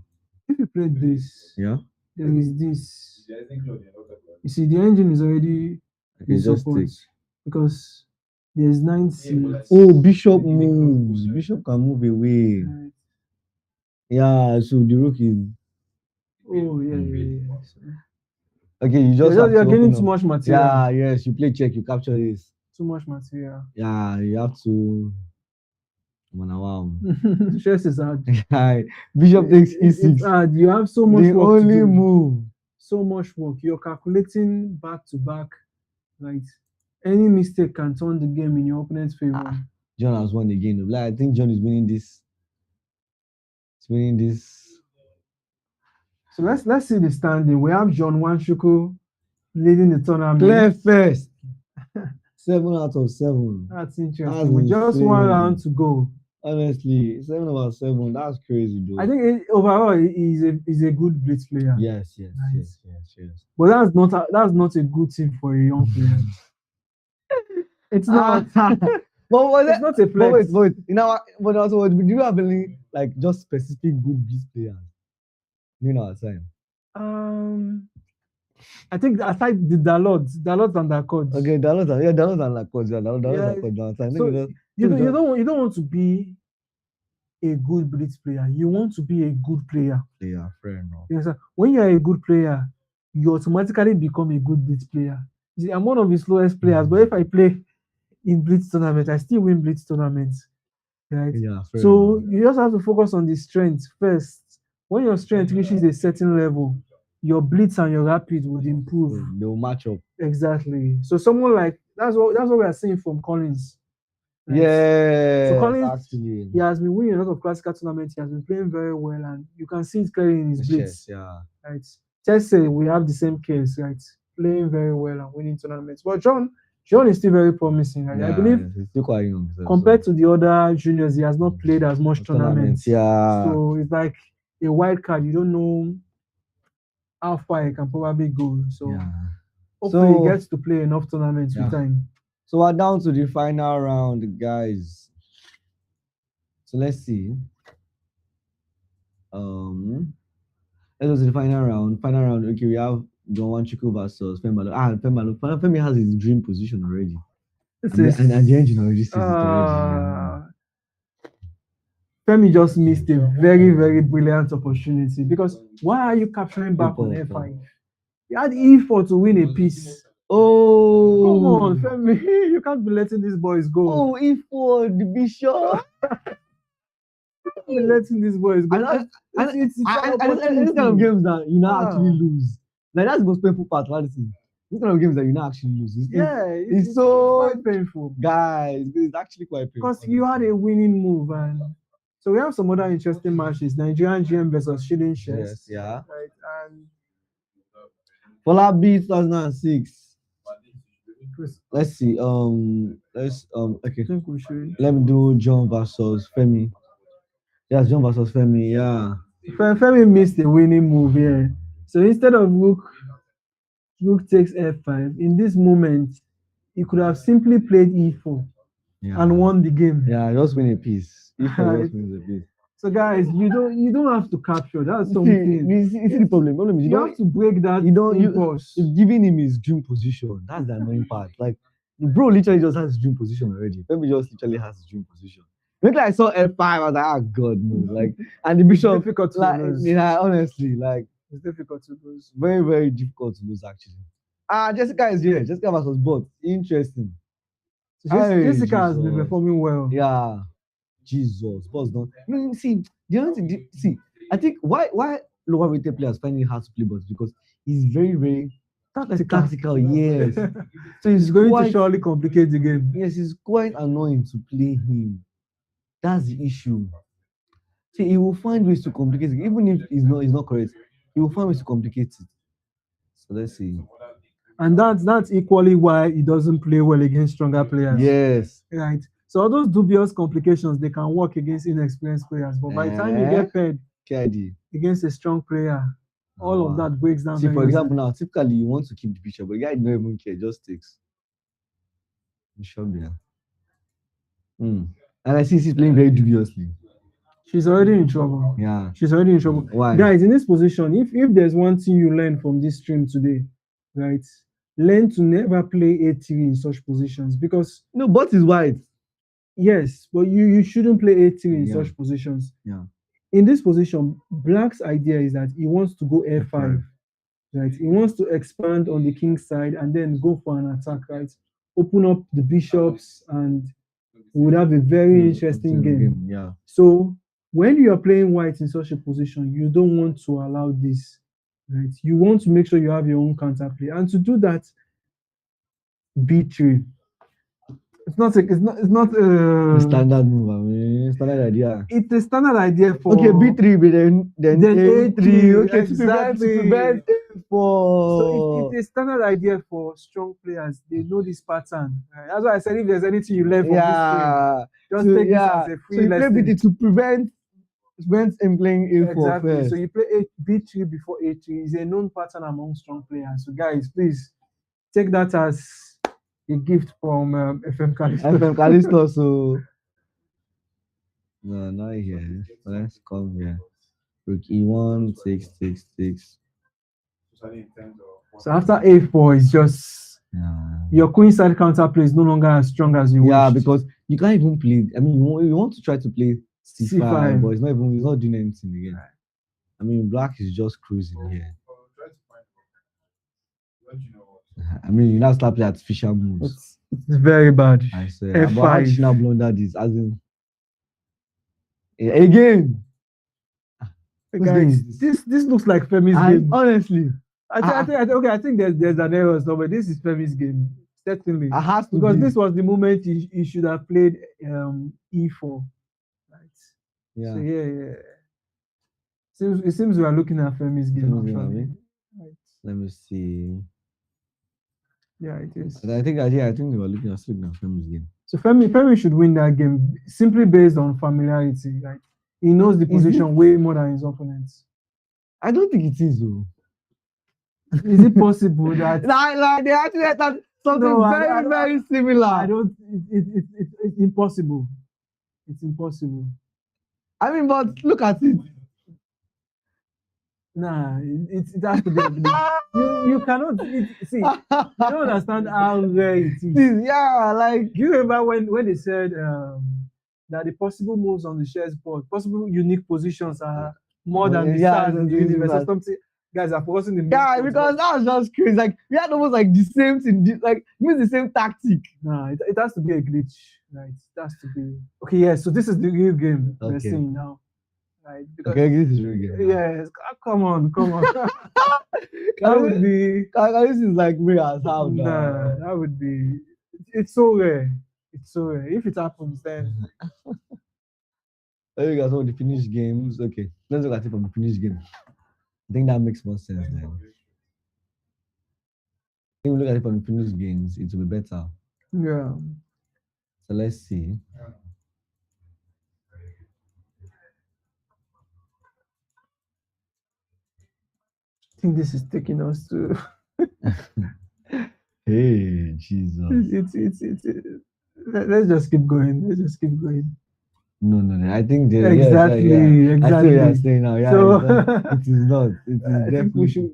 If you play this, Yeah. there is this. Yeah, I think you're not that You see, the engine is already Okay, in just support take. because there's 9C. Oh, bishop moves. Bishop can move away. Right. Yeah, so the rook is Oh yeah. okay. You just have You're to getting open too up. much material. Yeah, yes. You play check. You capture this. Too much material. Yeah, you have to. Wow. Chess is hard. Bishop takes It's E6. hard. You have so much The work to only do. move. So much work. You're calculating back to back. Right. Any mistake can turn the game in your opponent's favor. John has won again. Like, I think John is winning this. He's winning this. So let's see the standing. We have John Wanshuku leading the tournament. Clear first. 7 out of 7. That's interesting. That's With just one insane. round to go. Honestly, 7 out of 7. That's crazy, though. I think overall he's a good blitz player. Yes. Nice. Yes. But that's not a good team for a young player. It's not. But was It's it? not a But flex. wait. You know, but also, do you have any like just specific good blitz players? You know, time. I think aside the Dalot and the Accords. Okay, Dalot and Lacoste. Dalot Yeah, and Lacoste. I think so just- you don't want to be a good blitz player. You want to be a good player. yeah, fair enough. You understand? When you are a good player, you automatically become a good blitz player. You see, I'm one of the slowest players, but if I play in blitz tournaments, I still win blitz tournaments. Right? Yeah, fair So enough. you just have to focus on the strength first. When your strength reaches a certain level, your blitz and your rapid would improve. They will match up. Exactly. So someone like That's what we are seeing from Collins. Right? Yes, So Collins, actually. he has been winning a lot of classical tournaments. He has been playing very well, and you can see it clearly in his blitz. Chess, yeah. Right. Chelsea, we have the same case, right? Playing very well and winning tournaments. But John is still very promising. Right? I Yeah, believe he's still quite young. compared to the other juniors, he has not played as much tournaments. Yeah. So it's like a wild card. You don't know how far he can probably go. So Yeah. hopefully So- he gets to play enough tournaments Yeah. with time. So we're down to the final round, guys. So let's see. Let's go to the final round. Final round. Okay, we have John Chiku versus Fembalo. Femi has his dream position already. And the engine already says it already. Femi just missed a very, very brilliant opportunity because why are you capturing back on F5? You had E4 to win a piece. Oh, Come on, Femi, you can't be letting these boys go. Oh, E4, the bishop. You can't be letting these boys go. It's kind of games that you now actually lose. Like that's the most painful part. This kind of games that you now actually lose. It's so quite painful, guys. It's actually quite painful because you had a winning move, and so we have some other interesting matches: Nigerian GM versus Shilling Shares. Yes, yeah. Right, and Fola B 2006. Let's see. Okay. I think we should. Let me do John versus Femi. Yes, John versus Femi. Yeah. Femi missed a winning move here. So instead of Rook takes F5. In this moment, he could have simply played E4 and won the game. Yeah, just win a piece. E4 just Right. wins a piece. So guys, you don't have to capture. That's something. You see the problem. Problem is You have to break that impulse. You're giving him his dream position. That's the annoying part. Like, bro literally just has his dream position already. Femi just literally has his dream position. Maybe I saw F5, I was like, oh god, no. Like, and the bishop, It's difficult to lose. yeah, honestly, like, It's difficult to lose. very, very difficult to lose actually. Jessica is here. Jessica versus Bot. Interesting. So Jessica has been performing well. Yeah. Jesus. Boss don't. See, the only thing, see, I think why lower rated players find it hard to play Bot because he's very, very tactical. Yes. So It's going to surely complicate the game. Yes, it's quite annoying to play him. That's the issue. See, he will find ways to complicate it. Even if he's not correct, he will find ways to complicate it. So let's see. And that's equally why he doesn't play well against stronger players. Yes. Right. So all those dubious complications, they can work against inexperienced players. But by the time you get paired against a strong player, all of that breaks down. See, for example, now typically you want to keep the bishop, but the guy don't even care, just takes. Bishop there. And I see she's playing very dubiously. She's already in trouble. Yeah. She's already in trouble. Why? Guys, in this position, if there's one thing you learn from this stream today, right? Learn to never play A3 in such positions because no, Bot is white. Yes, but you shouldn't play A3 in such positions. Yeah. In this position, Black's idea is that he wants to go F5. Right? He wants to expand on the king's side and then go for an attack, right? Open up the bishops and we would have a very interesting game. Yeah. So when you are playing white in such a position, you don't want to allow this, right? You want to make sure you have your own counterplay, and to do that, B3. It's not a standard move. I mean, standard idea. It's a standard idea for B3, but then A3. Okay, exactly. to prevent A4. So it's a standard idea for strong players. They know this pattern. Right? That's why I said if there's anything you learn from this game, just take this as a free lesson. Play B3 to prevent him playing A4 exactly. first. So you play B3 before A3 is a known pattern among strong players. So guys, please take that as a gift from FM Callisto. FM Callisto, so no, not here. Let's come here. Rook E1, 6. So after A4, it's just your queenside counterplay is no longer as strong as you wished. Because you can't even play. I mean, you want to try to play C5, but it's not doing anything again. Right. I mean, Black is just cruising here. I mean, you now start playing artificial moves. It's very bad. I say, F5. But how she now blunder this? As in, again. Guys, this looks like Femi's game. Honestly, I think there's an error somewhere. This is Femi's game. Certainly. It has to Because be. this was the moment he should have played E4. Right. Yeah. So yeah. It seems we are looking at Femi's game Femi's game, actually. abi? Right. Let me see. Yeah, it is. I think we were looking at Femi's game. So Femi should win that game simply based on familiarity. Right. He knows the position way more than his opponents. I don't think it is though. Is it possible that like they actually had something very similar? I don't. It's impossible. It's impossible. I mean, but look at it. Nah, it has to be. You cannot see. You don't understand how rare it is. Yeah, like Do you remember when they said that the possible moves on the shares board, possible unique positions are more than the stars in the universe or something? Guys are forcing the yeah, because that was just crazy. Like we had almost like the same thing, like means the same tactic. Nah, it has to be a glitch, right? It has to be. Okay, yeah. So this is the real game we're seeing now, right? Because, Okay, this is real game. Yes, come on. That would be. This is like me as how. Nah, that would be. It's so rare. It's so rare. If it happens, then. Hey guys, all the finished games. Okay, let's look at it from the finished game. I think that makes more sense then. If we look at it from the finished games, it will be better. Yeah. So let's see. I think this is taking us to. Hey, Jesus. Let's just keep going. No. I think exactly. I see what you're saying now. Yeah, So, it is not. It is definitely.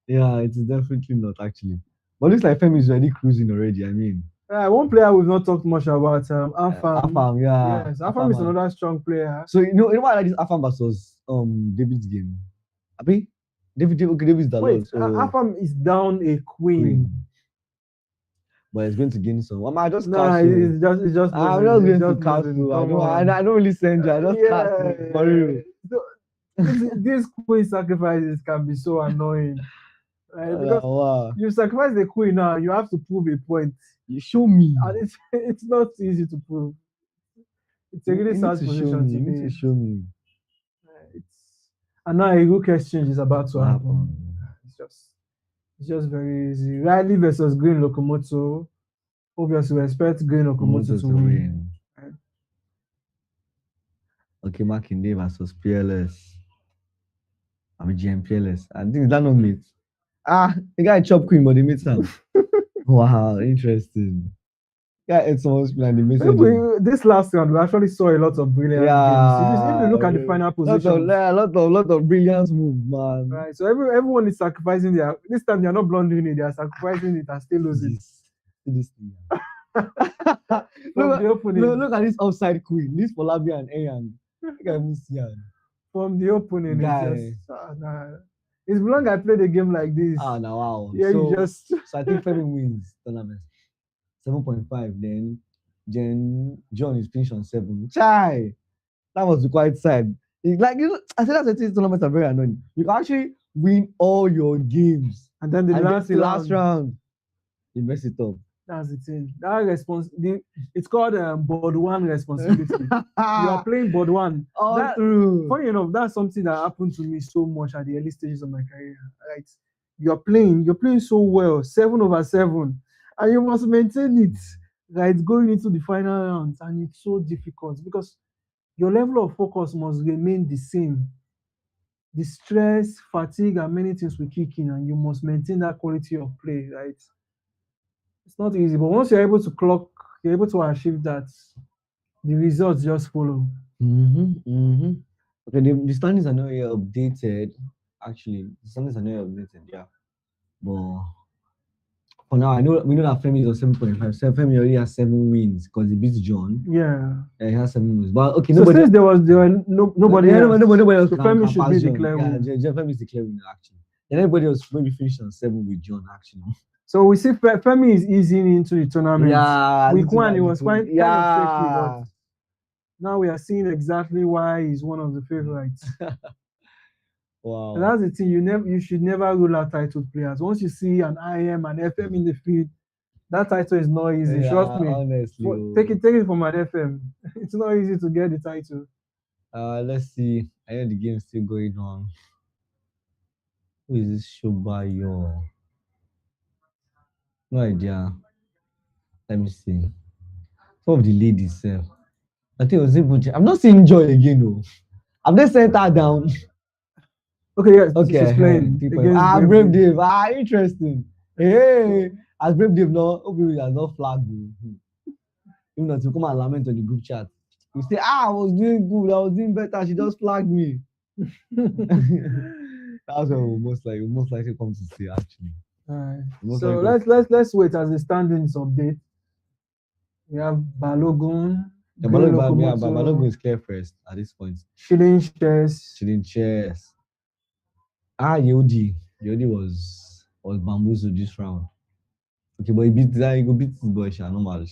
Yeah, it is definitely not actually. But it looks like Femi is already cruising already. I mean, one player we've not talked much about, Afam. Afam, yeah. Yes, Afam is another strong player. So you know why I like this Afam versus David's game. Abi, David's the Wait, Lord. So Afam is down a queen. But it's going to gain some. I just it's just. I'm just going to castle. I don't really send you. I just castle for real. So, these queen sacrifices can be so annoying. Right? Because you sacrifice the queen now, you have to prove a point. You show me. And it's not easy to prove. It's a really sad position to be. You need to show me. And now a rook exchange is about to happen. It's just very easy. Riley versus Green Locomotive. Obviously, we expect Green Locomotive to win. Right. Okay, Makinde versus PLS. I'm a GM PLS. I think that not meet. The guy chop queen, but they meet him. Wow, interesting. Yeah, it's almost like the this last round, we actually saw a lot of brilliant games. If you look at the final position, a lot of brilliant moves, man. Right. So everyone is sacrificing this time they are not blundering it, they are sacrificing it and still losing. This thing. Look at this outside queen. This for Labia and Ayan. From the opening, it's long I played a game like this. Now wow. Yeah, so I think Femi wins tournament. 7.5. Then John is finished on 7. Chai! That was quite sad. I said that's the tournaments are very annoying. You can actually win all your games. And then the last round, you mess it up. That's the thing. That it's called board one responsibility. You are playing board one. True. Funny enough, that's something that happened to me so much at the early stages of my career. Right? You're playing so well, 7/7. And you must maintain it, right, going into the final rounds. And it's so difficult because your level of focus must remain the same. The stress, fatigue, and many things will kick in, and you must maintain that quality of play, right? It's not easy, but once you're able to achieve that, the results just follow. Okay, the standings are not yet updated. Actually, the standings are not yet updated, yeah. But for now, we know that Femi is on 7.5. Femi already has 7 wins because he beats John. Yeah, he has 7 wins. But okay, nobody else. Nobody else. So Femi should be the clear winner. Yeah, Femi is the clear winner actually. And everybody else maybe finished on 7 with John actually. So we see Femi is easing into the tournament. Yeah, week 1 it was quite kind of shaky, but now we are seeing exactly why he's one of the favorites. Wow. And that's the thing, you should never rule out titled players. Once you see an IM and FM in the field, That title is not easy. Yeah, Trust me. honestly. Take it from an FM. It's not easy to get the title. Let's see. I know the game's still going on. Who is this Shobayo? No idea. Let me see. Some of the ladies. I think it was able to. I'm not seeing Joy again, though. I've just sent her down. Okay, yes, Okay, she's playing against Brave Dave. Interesting. Hey, as Brave Dave now, hopefully has not flagged me. Even though to come and lament on the group chat. You say, I was doing good, I was doing better. She just flagged me. That's what we most likely come to see actually. Alright. So let's wait as the standings update. We have Balogun. Balogun is clear first at this point. Shilling Shares. Yodi was bamboozled this round. Okay, but he beat that. He go beat this boy, normal.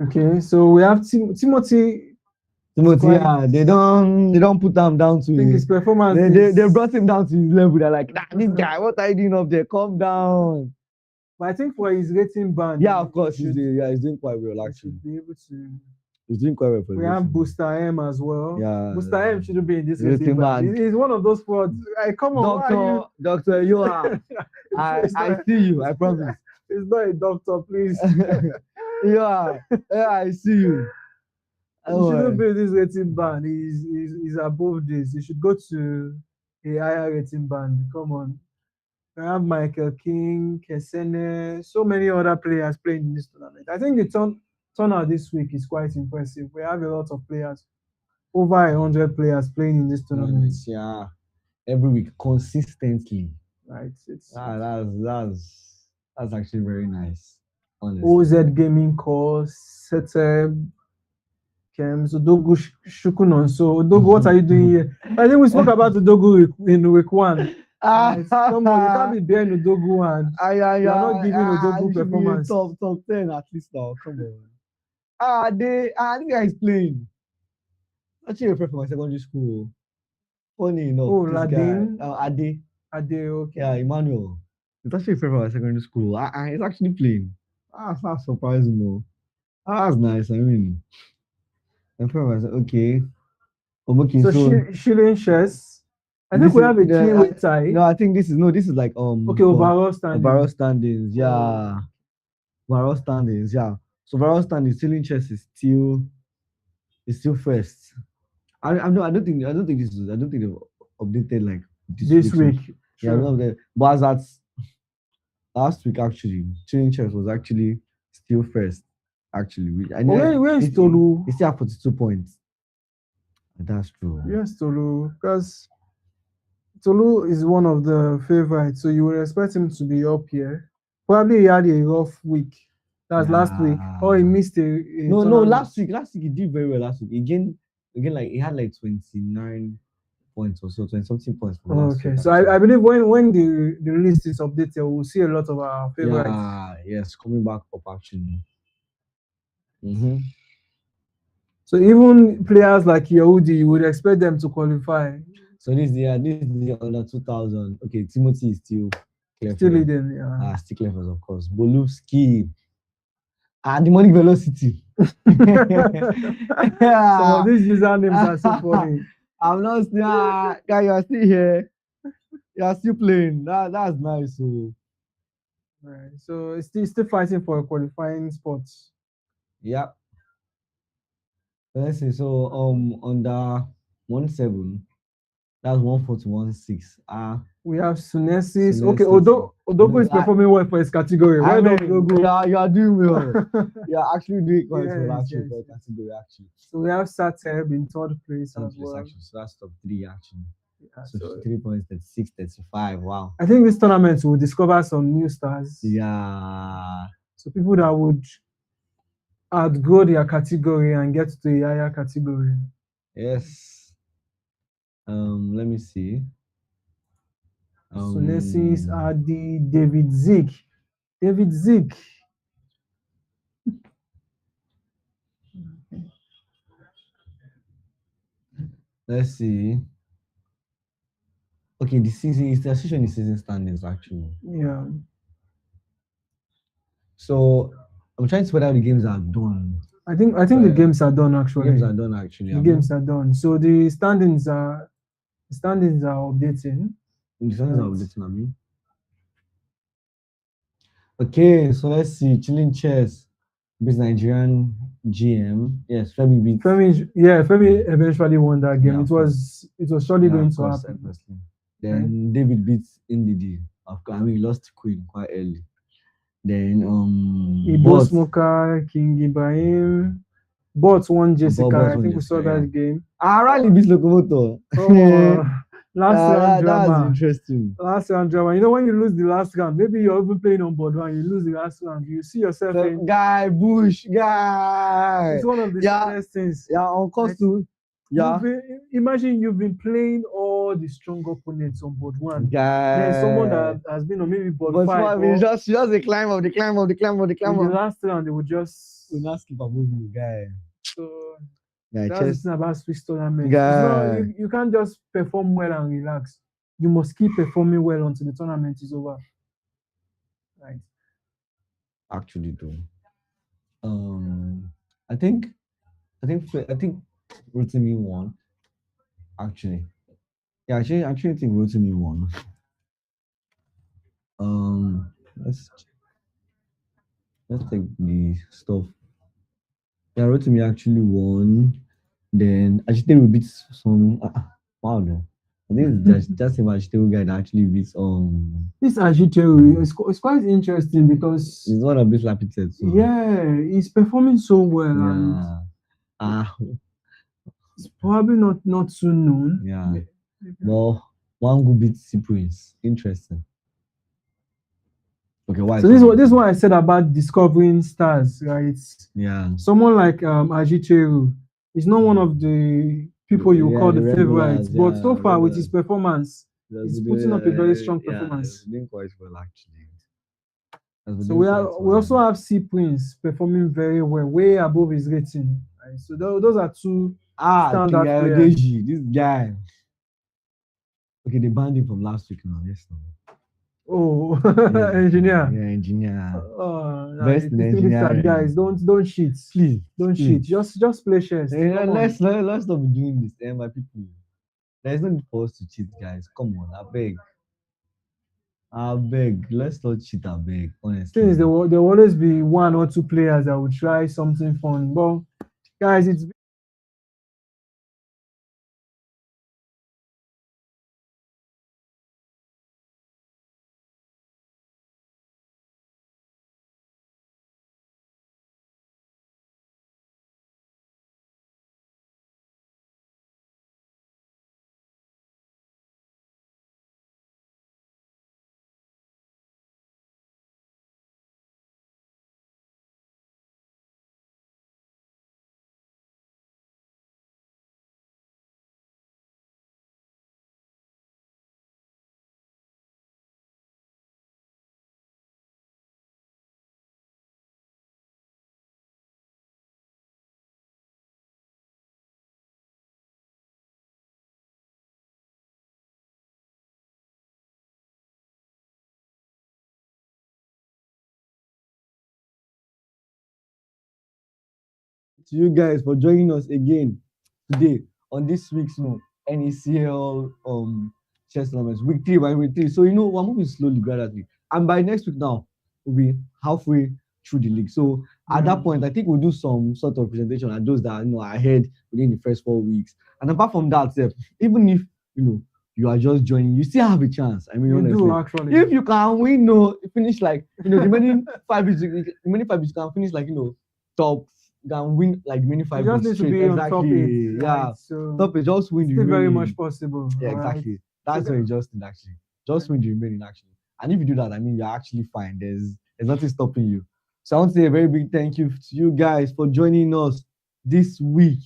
Okay, so we have Timothy. Yeah, they don't put him down to his performance. They brought him down to his level. They're like, this guy, what are you doing up there? Calm down. But I think for his rating band, yeah, of course, he's doing quite well actually. Should be able to. He's doing quite well. We have Booster M as well. Yeah, Booster M shouldn't be in this rating band. He's one of those frauds. Come on, Doctor, you are. I see you. I promise. He's not a doctor, please. Yeah, I see you. He shouldn't be in this rating band. He's above this. He should go to a higher rating band. Come on. We have Michael King, Kesene, so many other players playing in this tournament. I think the turnout this week is quite impressive. We have a lot of players, over 100 players playing in this tournament. Yeah, every week consistently. Right. That's actually very nice. Honestly. OZ Gaming Course, Seteb, Kems, Odogu Shukunon. So Odogu, what are you doing here? I think we spoke about Odogu in week 1. Come on, you can't be bearing Odogu and you're not giving Odogu performance. Top 10 at least now. Come on. I think I explained. Actually, I prefer my secondary school. Funny enough. Oh, Ladin. Ade. Okay. Yeah, Emmanuel. It's actually a friend from my secondary school. It's actually playing. That's not surprising though. That's nice. I mean, I'm from okay. So Shilling Shares. I think we have a three-way tie. No, I think this is like okay, overall standings. Overall standings, yeah. Overall standings, yeah. So overall standings, Shilling Shares is still first. I don't think they've updated like this week. Sure. Yeah, but as at last week actually, Shilling Shares was actually still first. Actually, where is Tolu? He still have 42 points. That's true. Yes, Tolu, because Tolu is one of the favorites, so you would expect him to be up here. Probably he had a rough week. That's last week, or he missed a no, last week he did very well last week. Again, like he had like 29 points or so, 20 something points. Okay, so I believe when the list is updated, we'll see a lot of our favorites. Yes, coming back up actually. So even players like Yehudi, you would expect them to qualify. So this is the under 2000. Okay, Timothy is still leading. Yeah. Still clever, of course. Bolufsky. The money velocity. Some of these usernames are so funny. I'm not still. Guy, you are still here. You are still playing. That's nice. So. Right. So it's still fighting for a qualifying spot. Yeah. Let's see. So under 1-7, that's 141.6. We have Sunesis. Okay, Odogo is performing well for his category. Well done, Odogo. Yeah, you are doing well. You are actually doing quite well actually for category actually. So we have Sateb in third place as well. Actually. So that's top 3 actually. Yeah, so 3 points, 36, 35. Wow. I think this tournament will discover some new stars. Yeah. So people that would outgrow their category and get to a higher category. Yes. Let me see. Sunesis, Adi, David Zik. Let's see. Okay, the season standings actually. Yeah. So I'm trying to spread out the games are done. I think the games are done actually. Games are done actually. The games are done. So the standings are updating. The standings are updating, I mean. Okay, so let's see. Chilling Chess beats Nigerian GM. Yes, Femi beats. Femi eventually won that game. Yeah, it was surely going to happen. Obviously. Then David beats Ndidi. Of course, I mean he lost Queen quite early. Then Ibo Smoker, King Ibrahim, Bot won Jessica. I think we saw that game. Rally beats Locomotor. Last round drama. That's interesting. Last round drama. You know, when you lose the last round, maybe you're even playing on board one, you lose the last round, you see yourself in Bush guy. It's one of the saddest things. Yeah, on course to imagine you've been playing all the strong opponents on board one. Guy. There's someone that has been on maybe board five. Just the climb of the climb. In the last round, they would just not skip above you, guy. So that's the thing about Swiss tournament. You can't just perform well and relax. You must keep performing well until the tournament is over. Right. Actually, though. I think Rotimi won. Actually. Yeah, I actually think Rotimi won. Let's take the stuff. Yeah, Rotimi actually won. Then Ajiteru beats some. Wow, no. I think that's him Ajiteru guy that actually beats This Ajiteru is quite interesting because he's one of these Lapited. So. Yeah, he's performing so well. Yeah. It's probably not too known. Yeah. Well, one good beats Prince. Interesting. Okay, why? So this is what I said about discovering stars, right? Yeah. Someone like Ajiteru is not one of the people you call the favorites, but so far with his performance, he's putting up a very strong performance. Doing quite well actually. So we also have C Prince performing very well, way above his rating. Right? So those are two standard players. This guy. Okay, they banned him from last week now. Yes, no. Oh, engineer. Yeah, engineer. Best in engineering. Guys, don't cheat. Please, don't cheat. Just play chess. Let's not be doing this, my people. There's no need for us to cheat, guys. Come on, I beg. Let's not cheat, I beg. Honestly, things there will always be one or two players that will try something fun. But guys, it's to you guys for joining us again today on this week's NECL chess tournaments, week 3 by week 3. So we're moving slowly, gradually, and by next week now we'll be halfway through the league. So at that point, I think we'll do some sort of presentation at those that are ahead within the first 4 weeks. And apart from that, even if you are just joining, you still have a chance. I mean, honestly, actually. If you can win, finish like the remaining 5 weeks, you can finish like top. Can win like many 5 weeks. You just need to be on top 8. Yeah, right? So top 8, just win the remaining. Very much possible. Yeah, exactly. Right? That's very interesting actually. Just win the remaining actually. And if you do that, I mean, you're actually fine. There's nothing stopping you. So I want to say a very big thank you to you guys for joining us this week.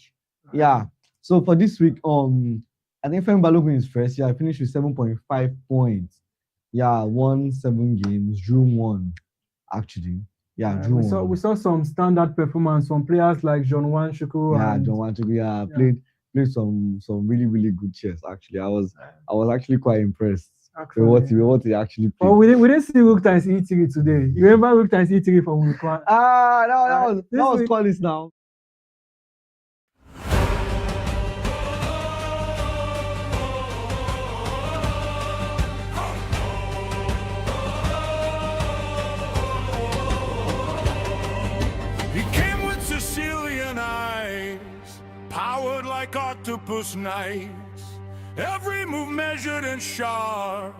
Yeah. So for this week, I think Femi Balogun is first. Yeah, I finished with 7.5 points. Yeah, won 7 games, drew 1 actually. Yeah, we saw some standard performance from players like John Wanshuku. Yeah, John Wanshuku. Yeah, played some really, really good chess. Actually, I was actually quite impressed Actually. What he actually played. But we didn't see Rook times E3 today. You remember Rook times E3 from week 1? That this was week- Collins now. He came with Sicilian eyes, powered like octopus knives. Every move measured and sharp,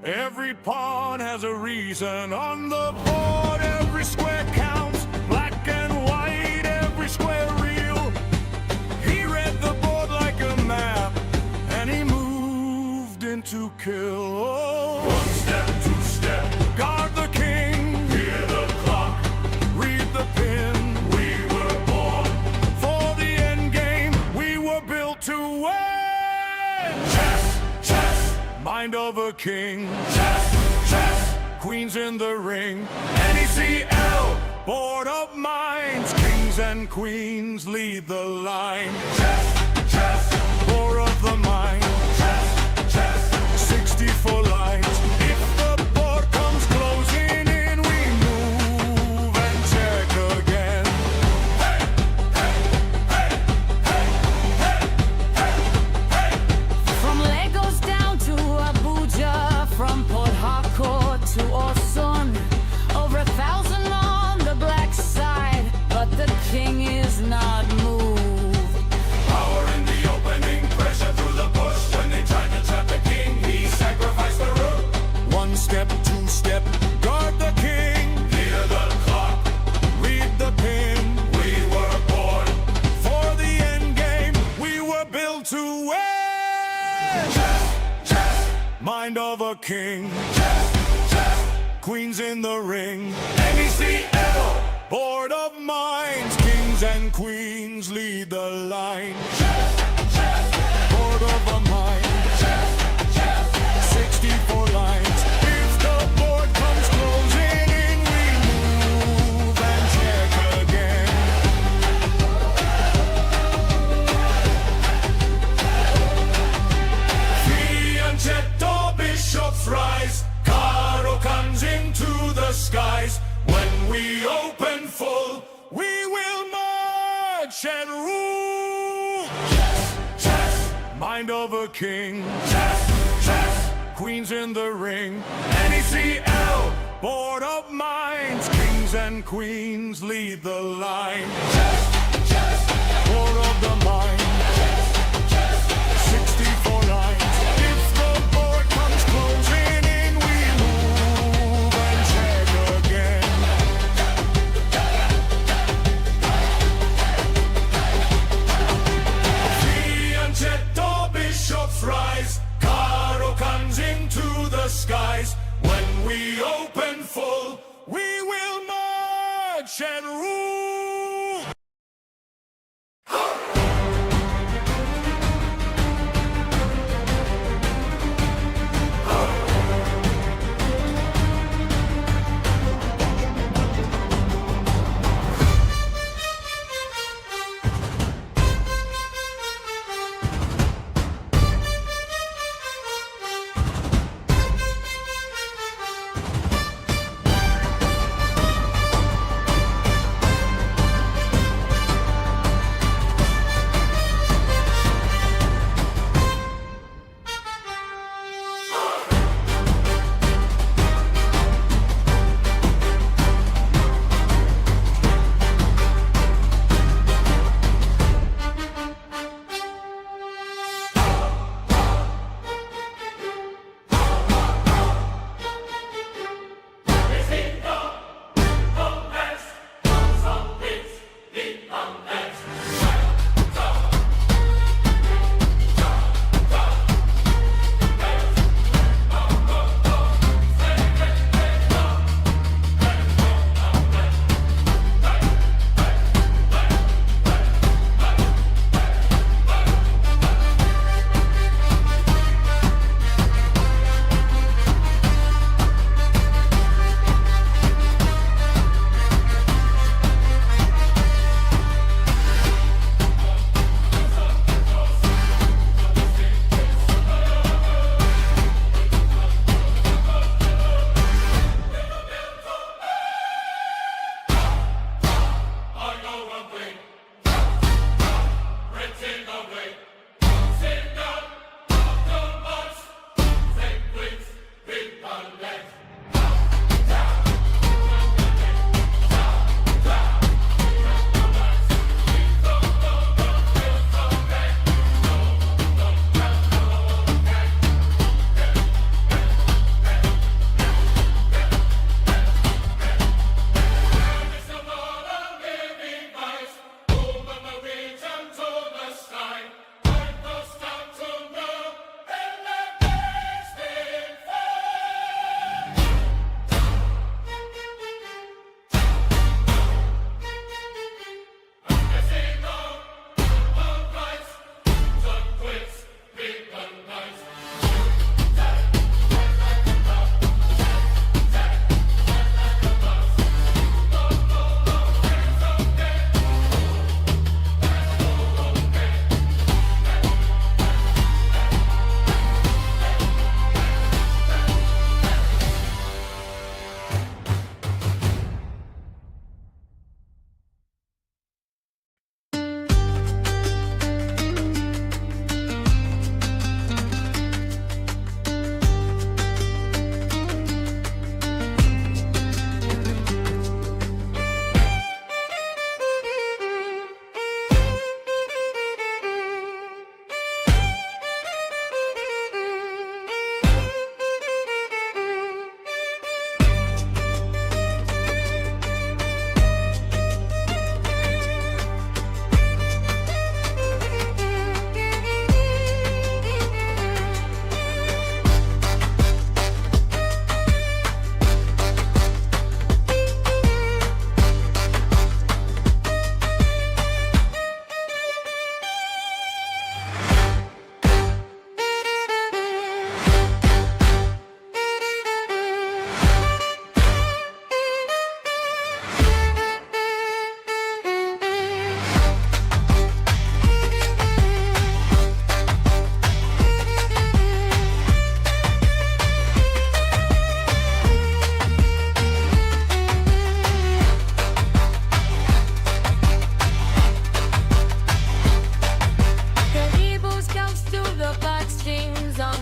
every pawn has a reason. On the board, every square counts, black and white, every square real. He read the board like a map, and he moved into kill. One step, two step, guard the king, hear the clock, read the pin. We were born for the end game, we were built to win. Chess, chess, mind of a king. Chess, chess, queens in the ring. Necl, board of minds, kings and queens lead the line. Chess, chess, board of the mind. Chess, chess, 64 lines. If the board comes closing in, we move and check again. Hey, hey, hey, hey, hey, hey, hey. From Lagos down to Abuja, from Port Harcourt to Osun, over 1,000 on the black side, but the king is not moved. Power in the opening, pressure through the bush. When they tried to trap the king, he sacrificed the rook. One step, two step, guard the king. Hear the clock, read the pin. We were born for the end game. We were built to win. Chess, chess, mind of a king. Chess, chess, queens in the ring. Necl, board of minds, kings and queens lead the line. Chess, chess, board of a mind. Chess, chess, 64 lines. If the board comes closing in, we move and check again. Fianchetto bishops rise, caro comes into the skies. When we open full, we will march and rule. Chess, chess, mind of a king. Chess, chess, queens in the ring. Necl, board of minds, kings and queens lead the line. Chess, chess, board of the mind. Chess, chess, 64 lines. If the board comes closing in, we move and check again. Fianchetto bishops rise, caro comes into the skies. When we open full, we will march and rule.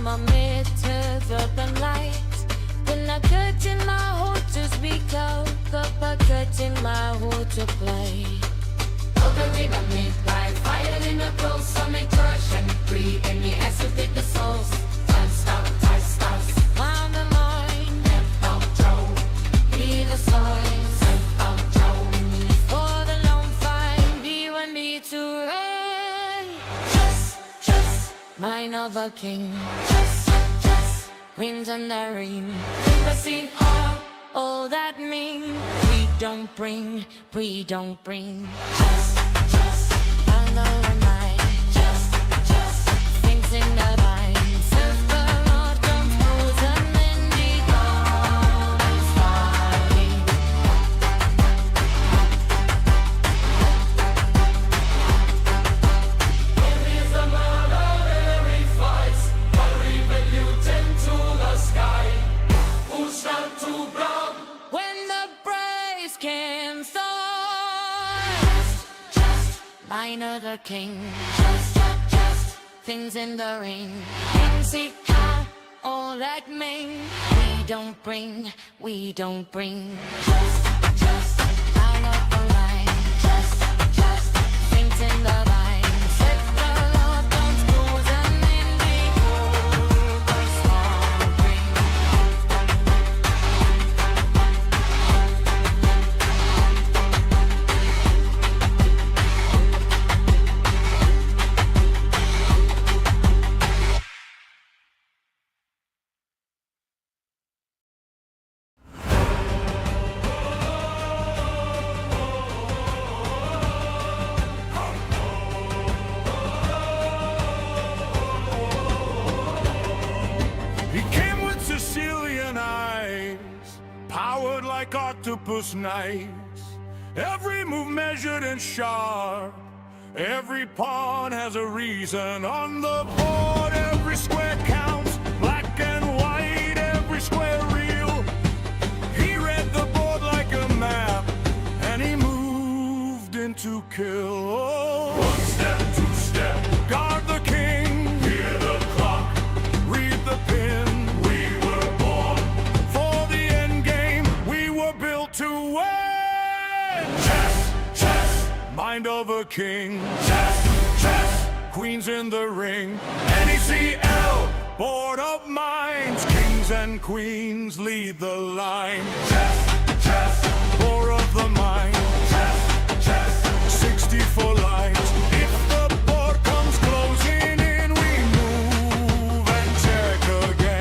my methods of the light. When I cut in my heart to speak out, I cut in my heart to play. Open in the midnight, fire in the close, so make crush and free in the acid with the souls. Find the line, be the signs, for the long find, be one need to reign. Just, mine of a king. Just, winds and the rain. The sea, all that mean. We don't bring. Just, I know the mind. Just, things in the mind. Says the Lord comes close and then he comes flying. There is a mother where he fights, but revoluting to the sky. Who's not too broad when the praise can start? Just, minor the king. Just, things in the ring. MC high, all that mean. We don't bring. Just, I know the line. Just, things in the line. Set the Lord comes close and then we go. The song ring. He came with Sicilian eyes, powered like octopus knives. Every move measured and sharp, every pawn has a reason. On the board, every square counts, black and white, every square real. He read the board like a map, and he moved into kill. Oh. One step, two step, guard the king, hear the clock, read the pin. We were born for the end game, we were built to win. Chess, mind of a king. Chess, queens in the ring. Necl, board of minds, kings and queens lead the line. Chess.